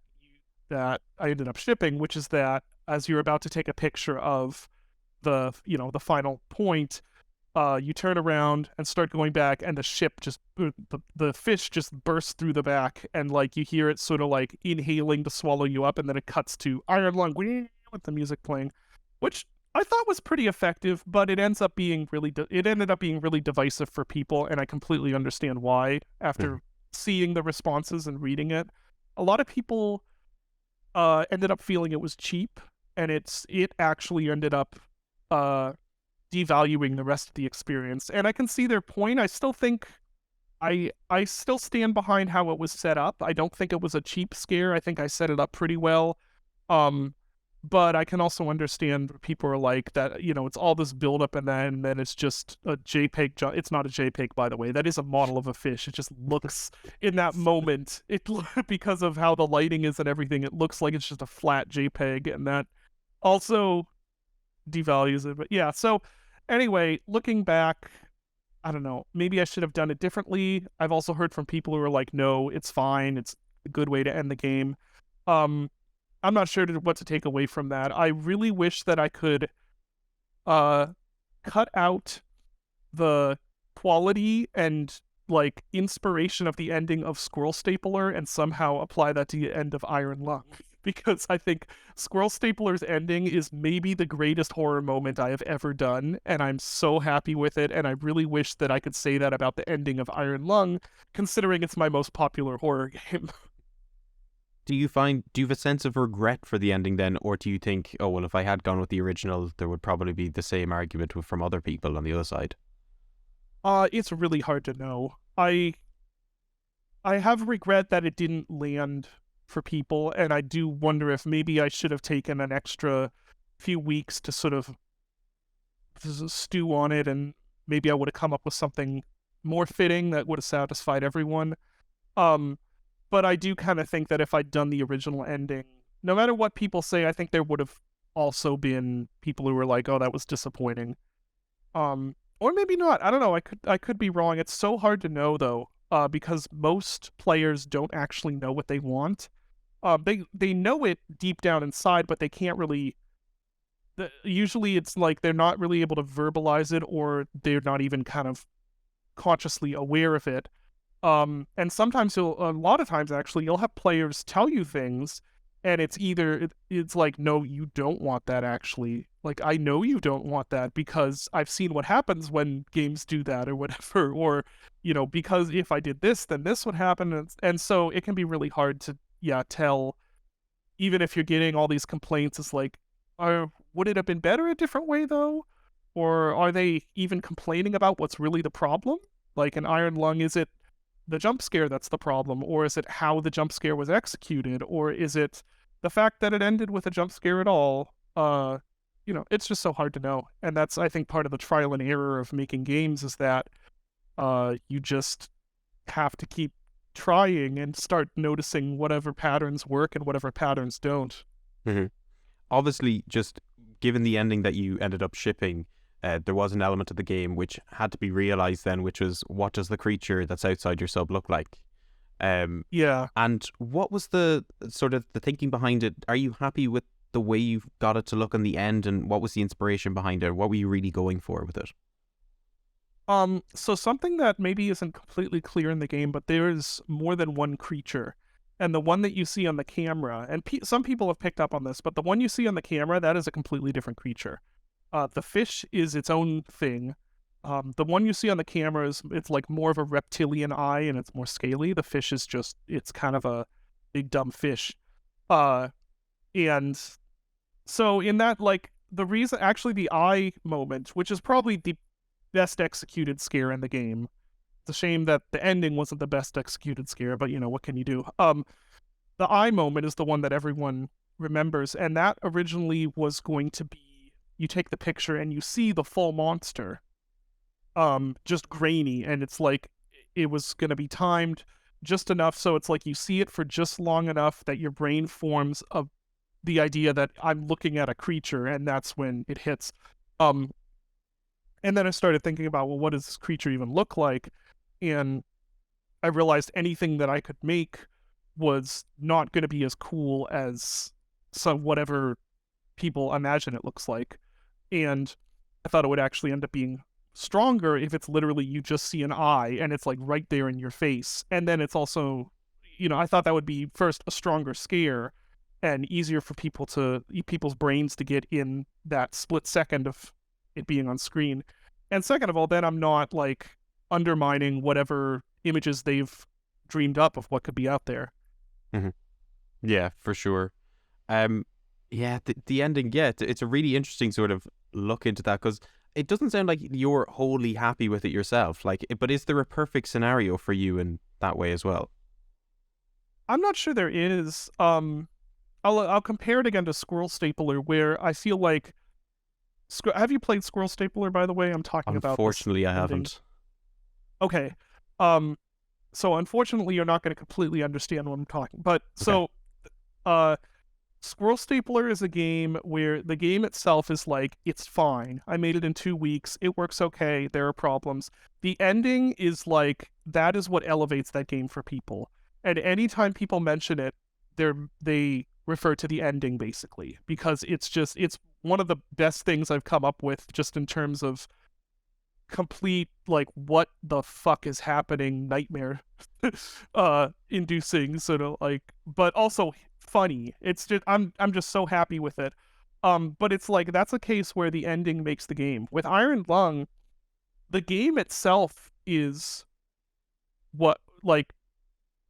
I ended up shipping, which is that as you're about to take a picture of the final point, you turn around and start going back, and the ship just the fish just bursts through the back, and like you hear it sort of like inhaling to swallow you up, and then it cuts to Iron Lung with the music playing, which I thought was pretty effective, but it ended up being really divisive for people, and I completely understand why Mhm. after seeing the responses and reading it. A lot of people ended up feeling it was cheap, and it actually ended up uh, devaluing the rest of the experience. And I can see their point. I still think I still stand behind how it was set up. I don't think it was a cheap scare. I think I set it up pretty well. Um, but I can also understand people are like that. It's all this buildup, and then it's just a JPEG. It's not a JPEG, by the way. That is a model of a fish. It just looks in that moment. Because of how the lighting is and everything. It looks like it's just a flat JPEG, and that also devalues it. But yeah. So anyway, looking back, I don't know. Maybe I should have done it differently. I've also heard from people who are like, no, it's fine. It's a good way to end the game. Um, I'm not sure what to take away from that. I really wish that I could uh cut out the quality and like inspiration of the ending of Squirrel Stapler and somehow apply that to the end of Iron Lung. Because I think Squirrel Stapler's ending is maybe the greatest horror moment I have ever done, and I'm so happy with it, and I really wish that I could say that about the ending of Iron Lung, considering it's my most popular horror game. Do you have a sense of regret for the ending then, or do you think, oh well, if I had gone with the original, there would probably be the same argument from other people on the other side? It's really hard to know. I have regret that it didn't land for people, and I do wonder if maybe I should have taken an extra few weeks to sort of stew on it, and maybe I would have come up with something more fitting that would have satisfied everyone. Um, but I do kind of think that if I'd done the original ending, no matter what people say, I think there would have also been people who were like, "Oh, that was disappointing." Or maybe not. I don't know. I could be wrong. It's so hard to know though, because most players don't actually know what they want. They know it deep down inside, but they can't really. Usually, it's like they're not really able to verbalize it, or they're not even kind of consciously aware of it. And sometimes a lot of times actually, you'll have players tell you things, and it's either it's like, no, you don't want that actually. Like, I know you don't want that because I've seen what happens when games do that or whatever, or because if I did this, then this would happen, and so it can be really hard to tell. Even if you're getting all these complaints, it's like, would it have been better a different way though? Or are they even complaining about what's really the problem? Like in Iron Lung, is it the jump scare that's the problem, or is it how the jump scare was executed, or is it the fact that it ended with a jump scare at all? It's just so hard to know, and that's I think part of the trial and error of making games is that you just have to keep trying and start noticing whatever patterns work and whatever patterns don't. Hmm. Obviously, just given the ending that you ended up shipping, there was an element of the game which had to be realized then, which was what does the creature that's outside your sub look like? Um, Yeah. and what was the sort of the thinking behind it? Are you happy with the way you got it to look in the end, and what was the inspiration behind it? What were you really going for with it? So something that maybe isn't completely clear in the game, but there's more than one creature. And the one that you see on the camera, and some people have picked up on this, but the one you see on the camera, that is a completely different creature. The fish is its own thing. The one you see on the camera it's like more of a reptilian eye and it's more scaly. The fish is just it's kind of a big dumb fish. Uh, and so in that like the reason actually the eye moment, which is probably the best executed scare in the game. It's a shame that the ending wasn't the best executed scare, but what can you do? The eye moment is the one that everyone remembers, and that originally was going to be you take the picture and you see the full monster, just grainy, and it's like it was going to be timed just enough so it's like you see it for just long enough that your brain forms the idea that I'm looking at a creature, and that's when it hits. Um, and then I started thinking about, well, what does this creature even look like? And I realized anything that I could make was not going to be as cool as some whatever people imagine it looks like. And I thought it would actually end up being stronger if it's literally you just see an eye and it's like right there in your face. And then it's also, I thought that would be first a stronger scare and easier for people's brains to get in that split second of it being on screen. And second of all, then I'm not like undermining whatever images they've dreamed up of what could be out there. Hmm. Yeah, for sure. Um, yeah, the ending. Yeah, it's a really interesting sort of look into that because it doesn't sound like you're wholly happy with it yourself. Like, but is there a perfect scenario for you in that way as well? I'm not sure there is. I'll compare it again to Squirrel Stapler, where I feel like. Have you played Squirrel Stapler, by the way? I'm talking about this Unfortunately, I ending. haven't. Okay. Um. So unfortunately, you're not going to completely understand what I'm talking. But Okay. so, uh, Squirrel Stapler is a game where the game itself is like, it's fine. I made it in 2 weeks. It works okay. There are problems. The ending is like, that is what elevates that game for people. And anytime people mention it, they refer to the ending basically because it's one of the best things I've come up with just in terms of complete like what the fuck is happening nightmare inducing sort of like but also funny. It's just I'm just so happy with it. But it's like that's a case where the ending makes the game. With Iron Lung, the game itself is what like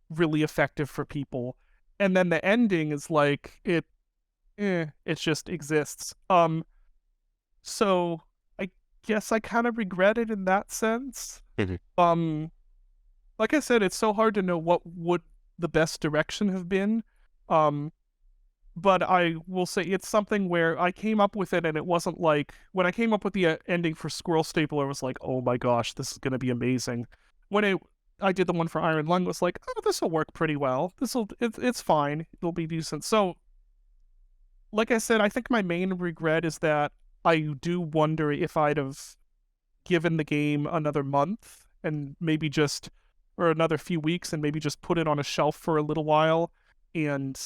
really effective for people. And then the ending is like it just exists. So I guess I kind of regret it in that sense. Mhm. Um, like I said, it's so hard to know what would the best direction have been. Um, but I will say it's something where I came up with it, and it wasn't like when I came up with the ending for Squirrel Staple, I was like, oh my gosh, this is gonna be amazing. When I did the one for Iron Lung, was like, oh, this will work pretty well. It's fine. It'll be decent. So like I said, I think my main regret is that I do wonder if I'd have given the game another month and maybe just, or another few weeks and maybe just put it on a shelf for a little while and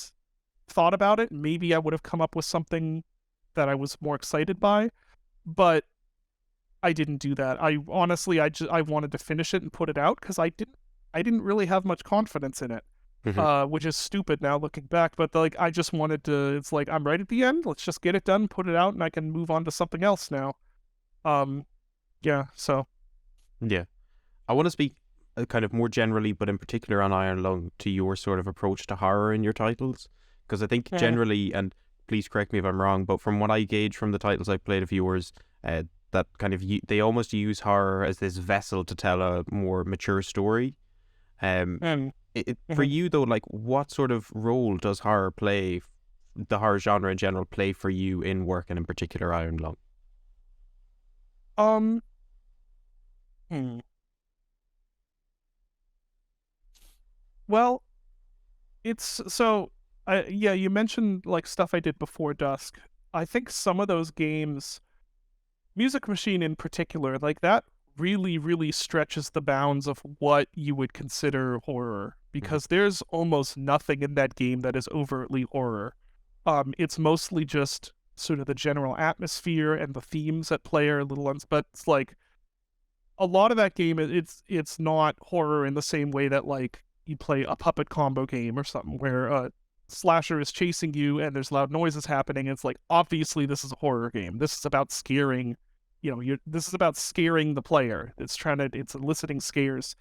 thought about it. Maybe I would have come up with something that I was more excited by, but I didn't do that. I honestly, I wanted to finish it and put it out because I didn't really have much confidence in it. Mhm. Which is stupid now looking back, but like I just wanted to. It's like I'm right at the end. Let's just get it done, put it out, and I can move on to something else now. Um, yeah. So Yeah. I want to speak kind of more generally, but in particular on Iron Lung, to your sort of approach to horror in your titles. Because I think eh, generally, and please correct me if I'm wrong, but from what I gauge from the titles I've played of yours, that kind of they almost use horror as this vessel to tell a more mature story. Um, and for mhm. you though, like what sort of role does horror play, the horror genre in general, play for you in work and in particular Iron Lung? um, hmm. Well, it's so. Yeah, you mentioned like stuff I did before dusk. I think some of those games, Music Machine in particular, like that really, really stretches the bounds of what you would consider horror Mhm. because there's almost nothing in that game that is overtly horror. It's mostly just sort of the general atmosphere and the themes at play are little ones, but it's like a lot of that game it's not horror in the same way that like you play a puppet combo game or something where a slasher is chasing you and there's loud noises happening. It's like obviously this is a horror game. This is about scaring, this is about scaring the player. It's eliciting scares.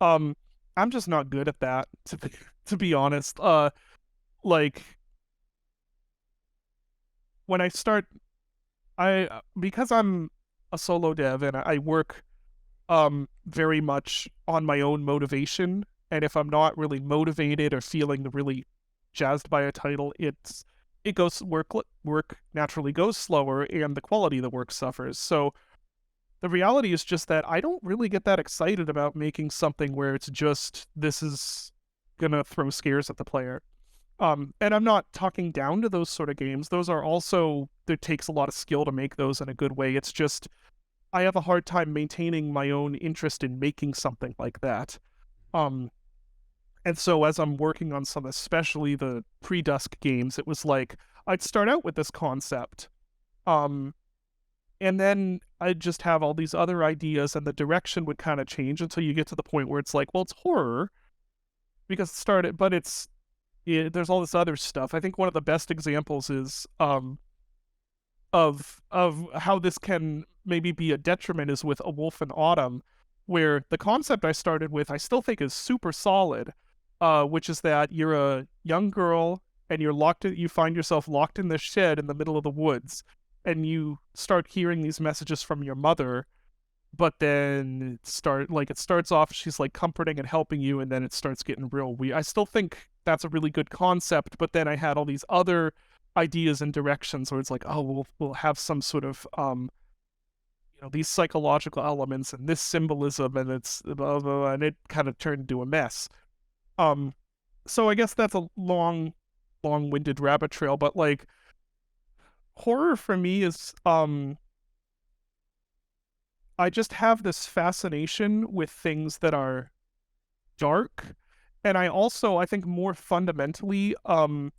Um, I'm just not good at that to be honest. Like when I start, I because I'm a solo dev and I work very much on my own motivation, and if I'm not really motivated or feeling really jazzed by a title, it goes work naturally goes slower and the quality of the work suffers. So the reality is just that I don't really get that excited about making something where it's just this is gonna throw scares at the player. And I'm not talking down to those sort of games. Those are also, it takes a lot of skill to make those in a good way. It's just I have a hard time maintaining my own interest in making something like that. Um, and so as I'm working on some, especially the pre-Dusk games, it was like I'd start out with this concept, um, and then I'd just have all these other ideas, and the direction would kind of change until you get to the point where it's like, well, it's horror because it started, but there's all this other stuff. I think one of the best examples is of how this can maybe be a detriment is with A Wolf in Autumn, where the concept I started with I still think is super solid, which is that you're a young girl and you find yourself locked in this shed in the middle of the woods, and you start hearing these messages from your mother, but then it starts off, she's like comforting and helping you, and then it starts getting real weird. I still think that's a really good concept, but then I had all these other ideas and directions where it's like, oh, we'll have some sort of these psychological elements and this symbolism, and it's blah, blah, blah, and it kind of turned into a mess. So I guess that's a long-winded rabbit trail, but like horror for me is I just have this fascination with things that are dark, and I think more fundamentally, I'm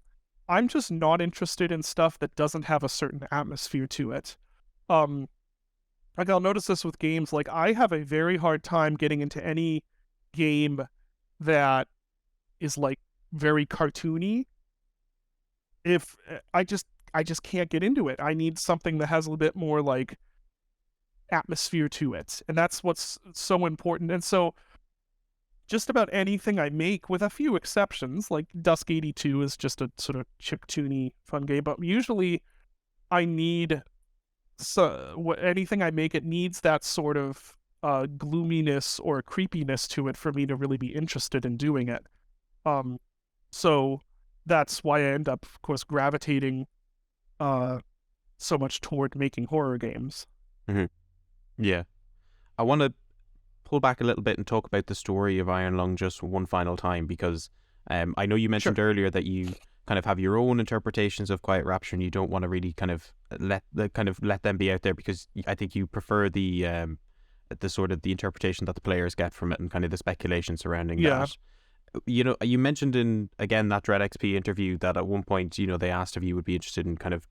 just not interested in stuff that doesn't have a certain atmosphere to it. Um, like I'll notice this with games. Like I have a very hard time getting into any game that is like very cartoony. If I just can't get into it. I need something that has a little bit more like atmosphere to it, and that's what's so important. And so just about anything I make, with a few exceptions, like Dusk 82 is just a sort of chiptune fun game, but usually I need anything I make, it needs that sort of gloominess or creepiness to it for me to really be interested in doing it. So that's why I end up, of course, gravitating so much toward making horror games. Hmm. Yeah. I want to pull back a little bit and talk about the story of Iron Lung just one final time, because I know you mentioned Sure. earlier that you kind of have your own interpretations of Quiet Rapture, and you don't want to really kind of let them be out there, because I think you prefer the sort of the interpretation that the players get from it and kind of the speculation surrounding Yeah. that. You mentioned in, again, that Dread XP interview that at one point, they asked if you would be interested in kind of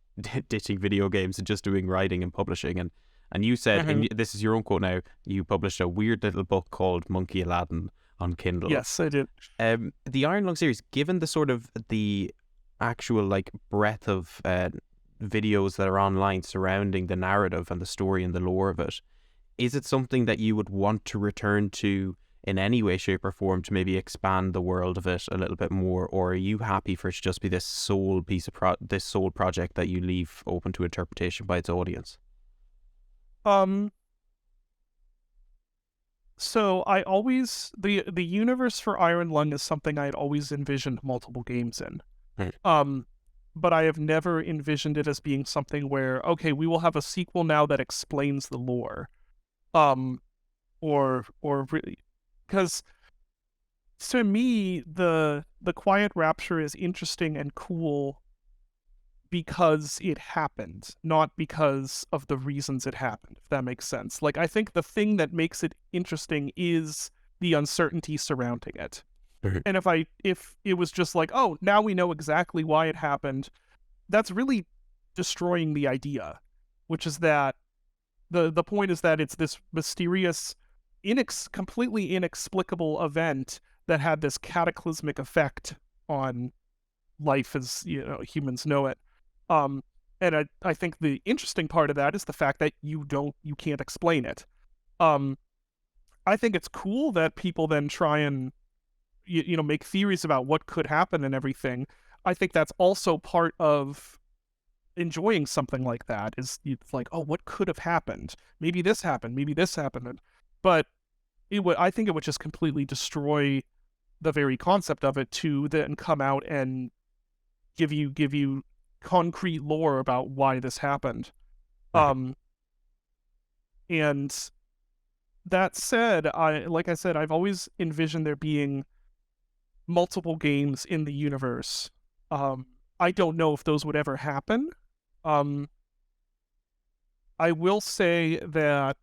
ditching video games and just doing writing and publishing. And you said, Hmm. and this is your own quote now, you published a weird little book called Monkey Aladdin on Kindle. Yes, I did. The Iron Lung series, given the sort of the actual like breadth of videos that are online surrounding the narrative and the story and the lore of it, is it something that you would want to return to in any way, shape, or form to maybe expand the world of it a little bit more, or are you happy for it to just be this sole piece of this sole project that you leave open to interpretation by its audience? Um, so I always the universe for Iron Lung is something I had always envisioned multiple games in. Hmm. But I have never envisioned it as being something where, okay, we will have a sequel now that explains the lore. Um, or really, because to me the Quiet Rapture is interesting and cool because it happened, not because of the reasons it happened, if that makes sense. Like, I think the thing that makes it interesting is the uncertainty surrounding it. Mhm. And if it was just like, oh, now we know exactly why it happened, that's really destroying the idea, which is that the point is that it's this mysterious, completely inexplicable event that had this cataclysmic effect on life as humans know it. Um, and I think the interesting part of that is the fact that you can't explain it. Um, I think it's cool that people then try and make theories about what could happen and everything. I think that's also part of enjoying something like that. Is it's like, oh, what could have happened? Maybe this happened. Maybe this happened. But I think it would just completely destroy the very concept of it to then come out and give you concrete lore about why this happened. Mhm. Um, and that said, like I said, I've always envisioned there being multiple games in the universe. I don't know if those would ever happen. Um, I will say that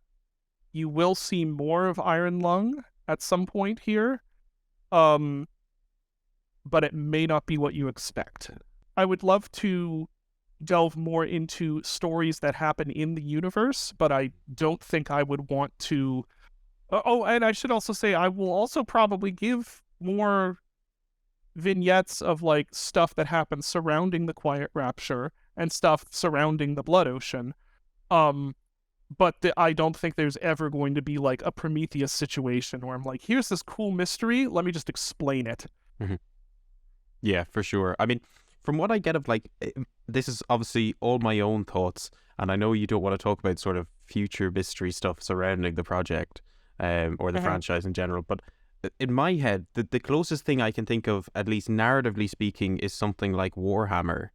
you will see more of Iron Lung at some point here. but it may not be what you expect. I would love to delve more into stories that happen in the universe, but I don't think I would want to. Oh, and I should also say I will also probably give more vignettes of like stuff that happens surrounding the Quiet Rapture and stuff surrounding the Blood Ocean. But I don't think there's ever going to be like a Prometheus situation where I'm like, here's this cool mystery, let me just explain it. Mm-hmm. Yeah, for sure. I mean, from what I get of like, this is obviously all my own thoughts, and I know you don't want to talk about sort of future mystery stuff surrounding the project, or the franchise in general, but in my head, the closest thing I can think of, at least narratively speaking, is something like Warhammer.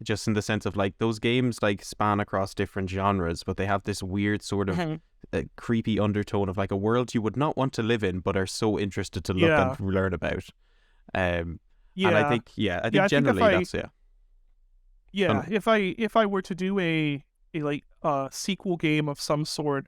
Just in the sense of like those games like span across different genres, but they have this weird sort of creepy undertone of like a world you would not want to live in, but are so interested to look and learn about. And I think, I think generally that's if I were to do a like sequel game of some sort,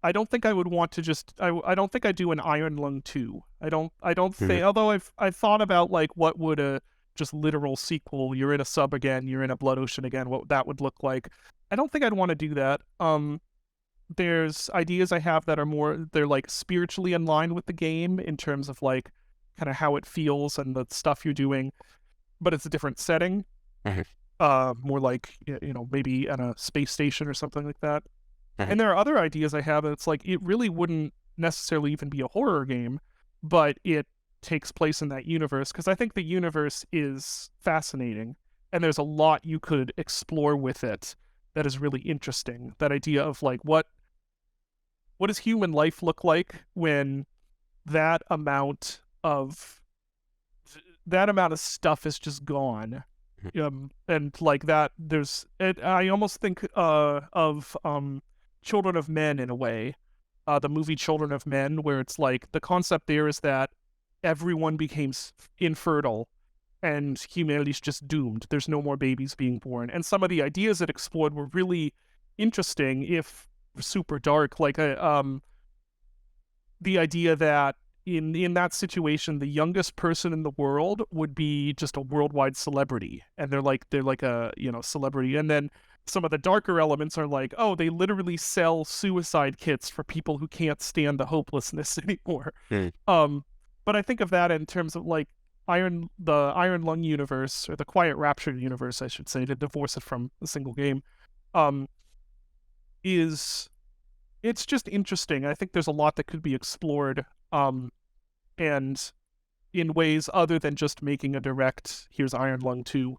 I don't think I would want to just I don't think I'd do an Iron Lung 2. I don't think, although I've thought about like what would a just literal sequel, you're in a sub again, you're in a Blood Ocean again, what that would look like. I don't think I'd want to do that. There's ideas I have that are more, they're like spiritually in line with the game in terms of like kind of how it feels and the stuff you're doing, but it's a different setting. More like, maybe at a space station or something like that. And there are other ideas I have, and it's like, it really wouldn't necessarily even be a horror game, but it takes place in that universe, because I think the universe is fascinating, and there's a lot you could explore with it that is really interesting. That idea of like, what does human life look like when that amount of stuff is just gone. And like that, I almost think of Children of Men in a way, the movie Children of Men, where it's like the concept there is that everyone became infertile and humanity's just doomed. There's no more babies being born. And some of the ideas it explored were really interesting, if super dark, like the idea that in that situation, the youngest person in the world would be just a worldwide celebrity, and they're like a celebrity. And then some of the darker elements are like, oh, they literally sell suicide kits for people who can't stand the hopelessness anymore. But I think of that in terms of like the Iron Lung universe, or the Quiet Rapture universe, I should say, to divorce it from a single game. It's just interesting. I think there's a lot that could be explored, and in ways other than just making a direct, here's Iron Lung 2.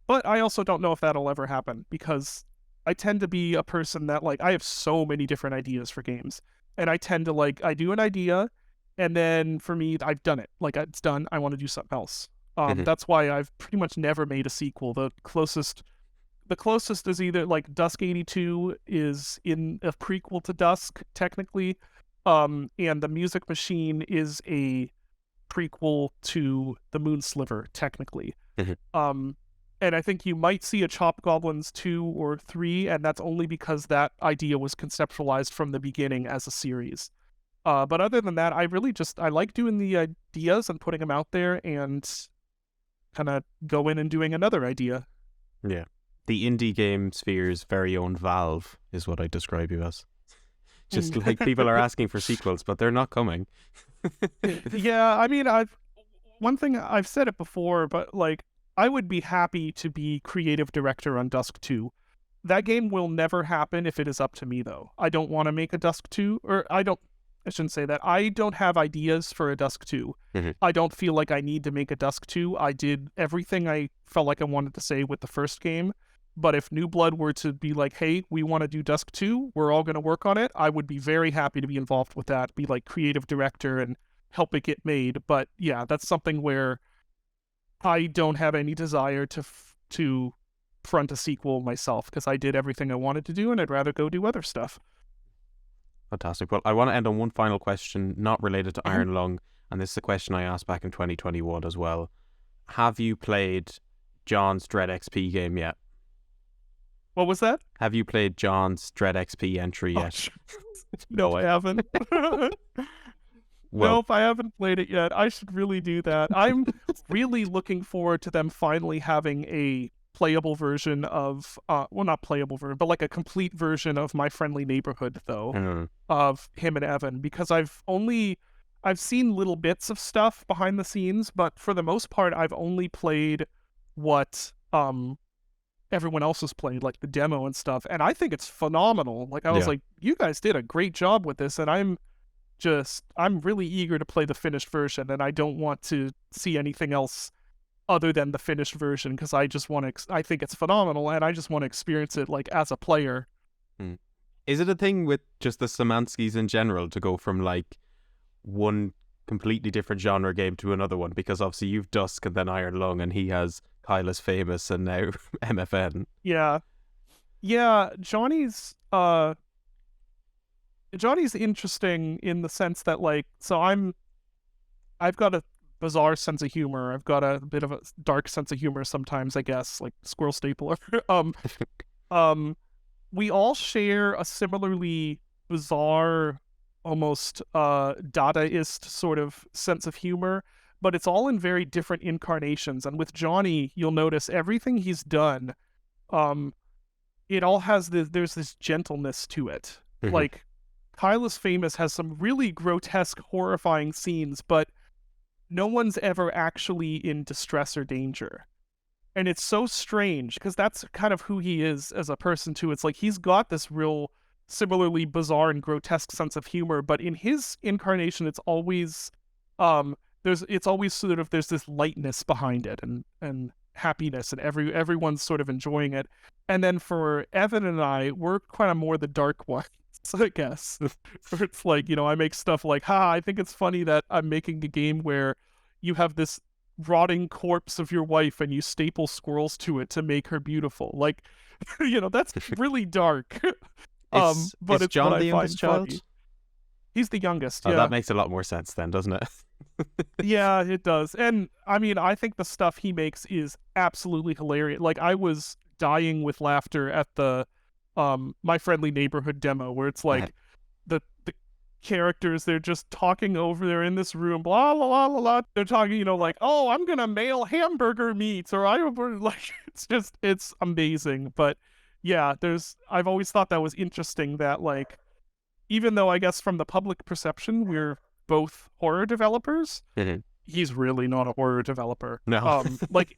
But I also don't know if that'll ever happen, because I tend to be a person that, like, I have so many different ideas for games, and I tend to, like, I do an idea, and then for me, I've done it. Like, it's done, I want to do something else. That's why I've pretty much never made a sequel. The closest is either like Dusk 82 is in a prequel to Dusk, technically, and the Music Machine is a prequel to the Moon Sliver, technically. And I think you might see a Chop Goblins 2 or 3, and that's only because that idea was conceptualized from the beginning as a series. But other than that, I like doing the ideas and putting them out there, and kind of go in and doing another idea. Yeah. The indie game sphere's very own Valve is what I describe you as. Just like people are asking for sequels, but they're not coming. Yeah, I mean, one thing, I've said it before, but like, I would be happy to be creative director on Dusk 2. That game will never happen if it is up to me, though. I don't want to make a Dusk 2, or I shouldn't say that. I don't have ideas for a Dusk 2. I don't feel like I need to make a Dusk 2. I did everything I felt like I wanted to say with the first game. But if New Blood were to be like, hey, we want to do Dusk 2, we're all going to work on it, I would be very happy to be involved with that, be like creative director and help it get made. But yeah, that's something where I don't have any desire to front a sequel myself, because I did everything I wanted to do, and I'd rather go do other stuff. Fantastic. Well, I want to end on one final question, not related to Iron Lung, and this is a question I asked back in 2021 as well. Have you played John's Dread XP game yet? What was that? Have you played John's Dread XP entry yet? No, I haven't. Well, Nope, I haven't played it yet. I should really do that. I'm really looking forward to them finally having a playable version of, well, not playable version, but like a complete version of My Friendly Neighborhood, though, mm, of him and Evan, because I've seen little bits of stuff behind the scenes, but for the most part, I've only played what everyone else has played, like the demo and stuff, and I think it's phenomenal. Like I was yeah. like, you guys did a great job with this, and I'm really eager to play the finished version, and I don't want to see anything else other than the finished version because I just want to. I think it's phenomenal, and I just want to experience it like as a player. Mm. Is it a thing with just the Szymanskis in general to go from like one completely different genre game to another one? Because obviously you've Dusk and then Iron Lung, and he has Kyle is Famous and now MFN. Yeah, yeah. Johnny's interesting in the sense that like, so I've got a bizarre sense of humor. I've got a bit of a dark sense of humor sometimes, I guess, like Squirrel Stapler. um, we all share a similarly bizarre, almost Dadaist sort of sense of humor, but it's all in very different incarnations. And with Johnny, you'll notice everything he's done, um, it all has there's this gentleness to it. Mhm. Like Kyle is Famous has some really grotesque, horrifying scenes, but no one's ever actually in distress or danger. And it's so strange because that's kind of who he is as a person too. It's like he's got this real similarly bizarre and grotesque sense of humor, but in his incarnation it's always it's always sort of there's this lightness behind it and happiness, and everyone's sort of enjoying it. And then for Evan and I, we're kind of more the dark ones, I guess. Where it's like, I make stuff like, I think it's funny that I'm making a game where you have this rotting corpse of your wife and you staple squirrels to it to make her beautiful. Like, that's really dark. But Is it's what John I the find youngest child? funny. He's the youngest, Oh, that yeah. makes a lot more sense then, doesn't it? Yeah, it does. And I mean, I think the stuff he makes is absolutely hilarious. Like I was dying with laughter at the My Friendly Neighborhood demo where it's like the characters, they're just talking over, they're in this room, blah blah blah blah blah. They're talking, like, oh, I'm gonna mail hamburger meat, or like it's amazing. But yeah, I've always thought that was interesting that like even though I guess from the public perception we're both horror developers, Mhm. he's really not a horror developer. No. Like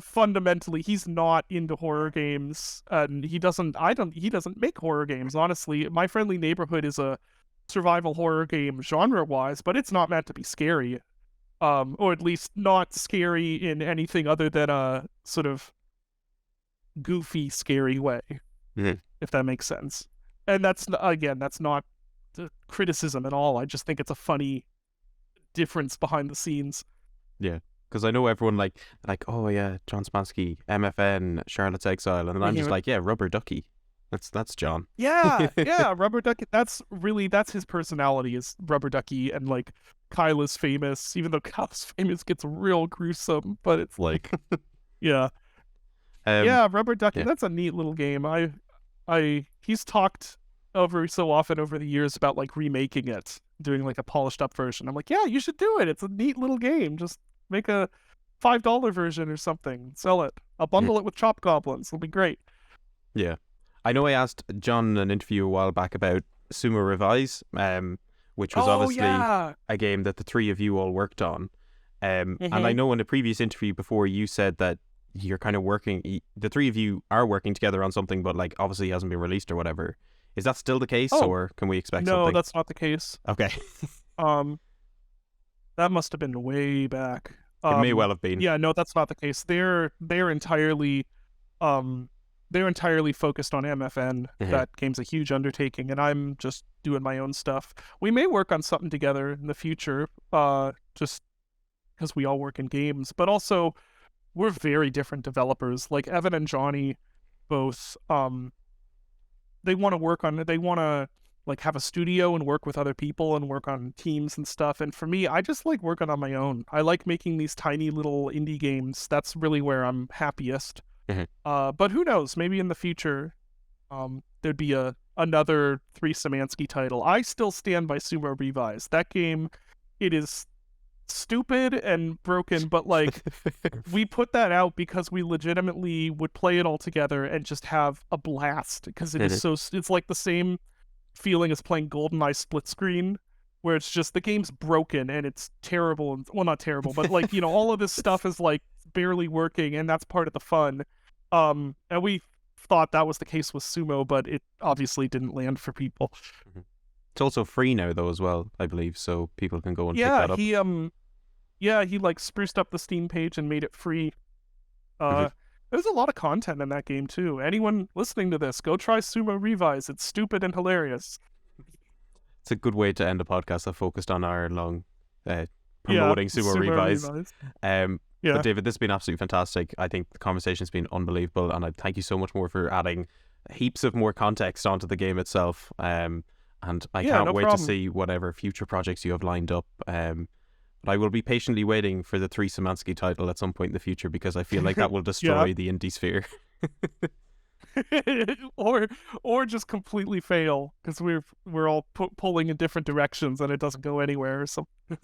fundamentally, he's not into horror games, and he doesn't. He doesn't make horror games. Honestly, My Friendly Neighborhood is a survival horror game genre wise, but it's not meant to be scary. Or at least not scary in anything other than a sort of goofy, scary way, Mhm. if that makes sense. And that's not criticism at all. I just think it's a funny difference behind the scenes. Yeah. Because I know everyone like, oh yeah, John Spassky, MFN, Charlotte's Exile, and then I'm just like, yeah, Rubber Ducky. That's John. Yeah, yeah, Rubber Ducky. That's his personality is Rubber Ducky, and like Kyle is Famous. Even though Kyle is Famous gets real gruesome, but it's like, yeah, Um, yeah, Rubber Ducky. yeah. That's a neat little game. He's talked over so often over the years about like remaking it, doing like a polished up version. I'm like, yeah, you should do it. It's a neat little game. Just make a $5 version or something. Sell it. I'll Mhm. bundle it with Chop Goblins. It'll be great. Yeah. I know I asked John in an interview a while back about Sumo Revise, which was Oh obviously yeah. a game that the three of you all worked on. And I Mm-hmm. know in a previous interview before you said that you're kind of the three of you are working together on something, but like obviously hasn't been released or whatever. Is that still the case, Oh or can we expect no, something? that's not the case. Okay. Um, that must have been way back. It may well have been. Yeah, no, that's not the case. Um, they're entirely focused on MFN. Mhm. That game's a huge undertaking, and I'm just doing my own stuff. We may work on something together in the future, just because we all work in games, but also we're very different developers. Like Evan and Johnny both, they want to like have a studio and work with other people and work on teams and stuff. And for me, I just like working on my own. I like making these tiny little indie games. That's really where I'm happiest. Mhm. But who knows? Maybe in the future, there'd be another Three Szymanski title. I still stand by Sumo Revise. That game it is stupid and broken, but like we put that out because we legitimately would play it all together and just have a blast because it is Mhm. so it's like the same feeling as playing GoldenEye split screen, where it's just the game's broken and it's terrible and well, not terrible, but like all of this stuff is like barely working, and that's part of the fun. And we thought that was the case with Sumo, but it obviously didn't land for people. Mhm. It's also free now though as well, I believe, so people can go and pick Yeah, that up. he like spruced up the Steam page and made it free. Mhm. There's a lot of content in that game too. Anyone listening to this, go try Sumo Revise. It's stupid and hilarious. It's a good way to end a podcast that focused on our long uh, Yeah, promoting Sumo Sumo Revise. Revise. But Yeah. David, this has been absolutely fantastic. I think the conversation's been unbelievable, and I thank you so much more for adding heaps of more context onto the game itself. And I Yeah, can't no wait to problem. see whatever future projects you have lined up. But I will be patiently waiting for the three Szymanski title at some point in the future because I feel like that will Yeah. destroy the indie sphere. or just completely fail because we're all pulling in different directions and it doesn't go anywhere or something.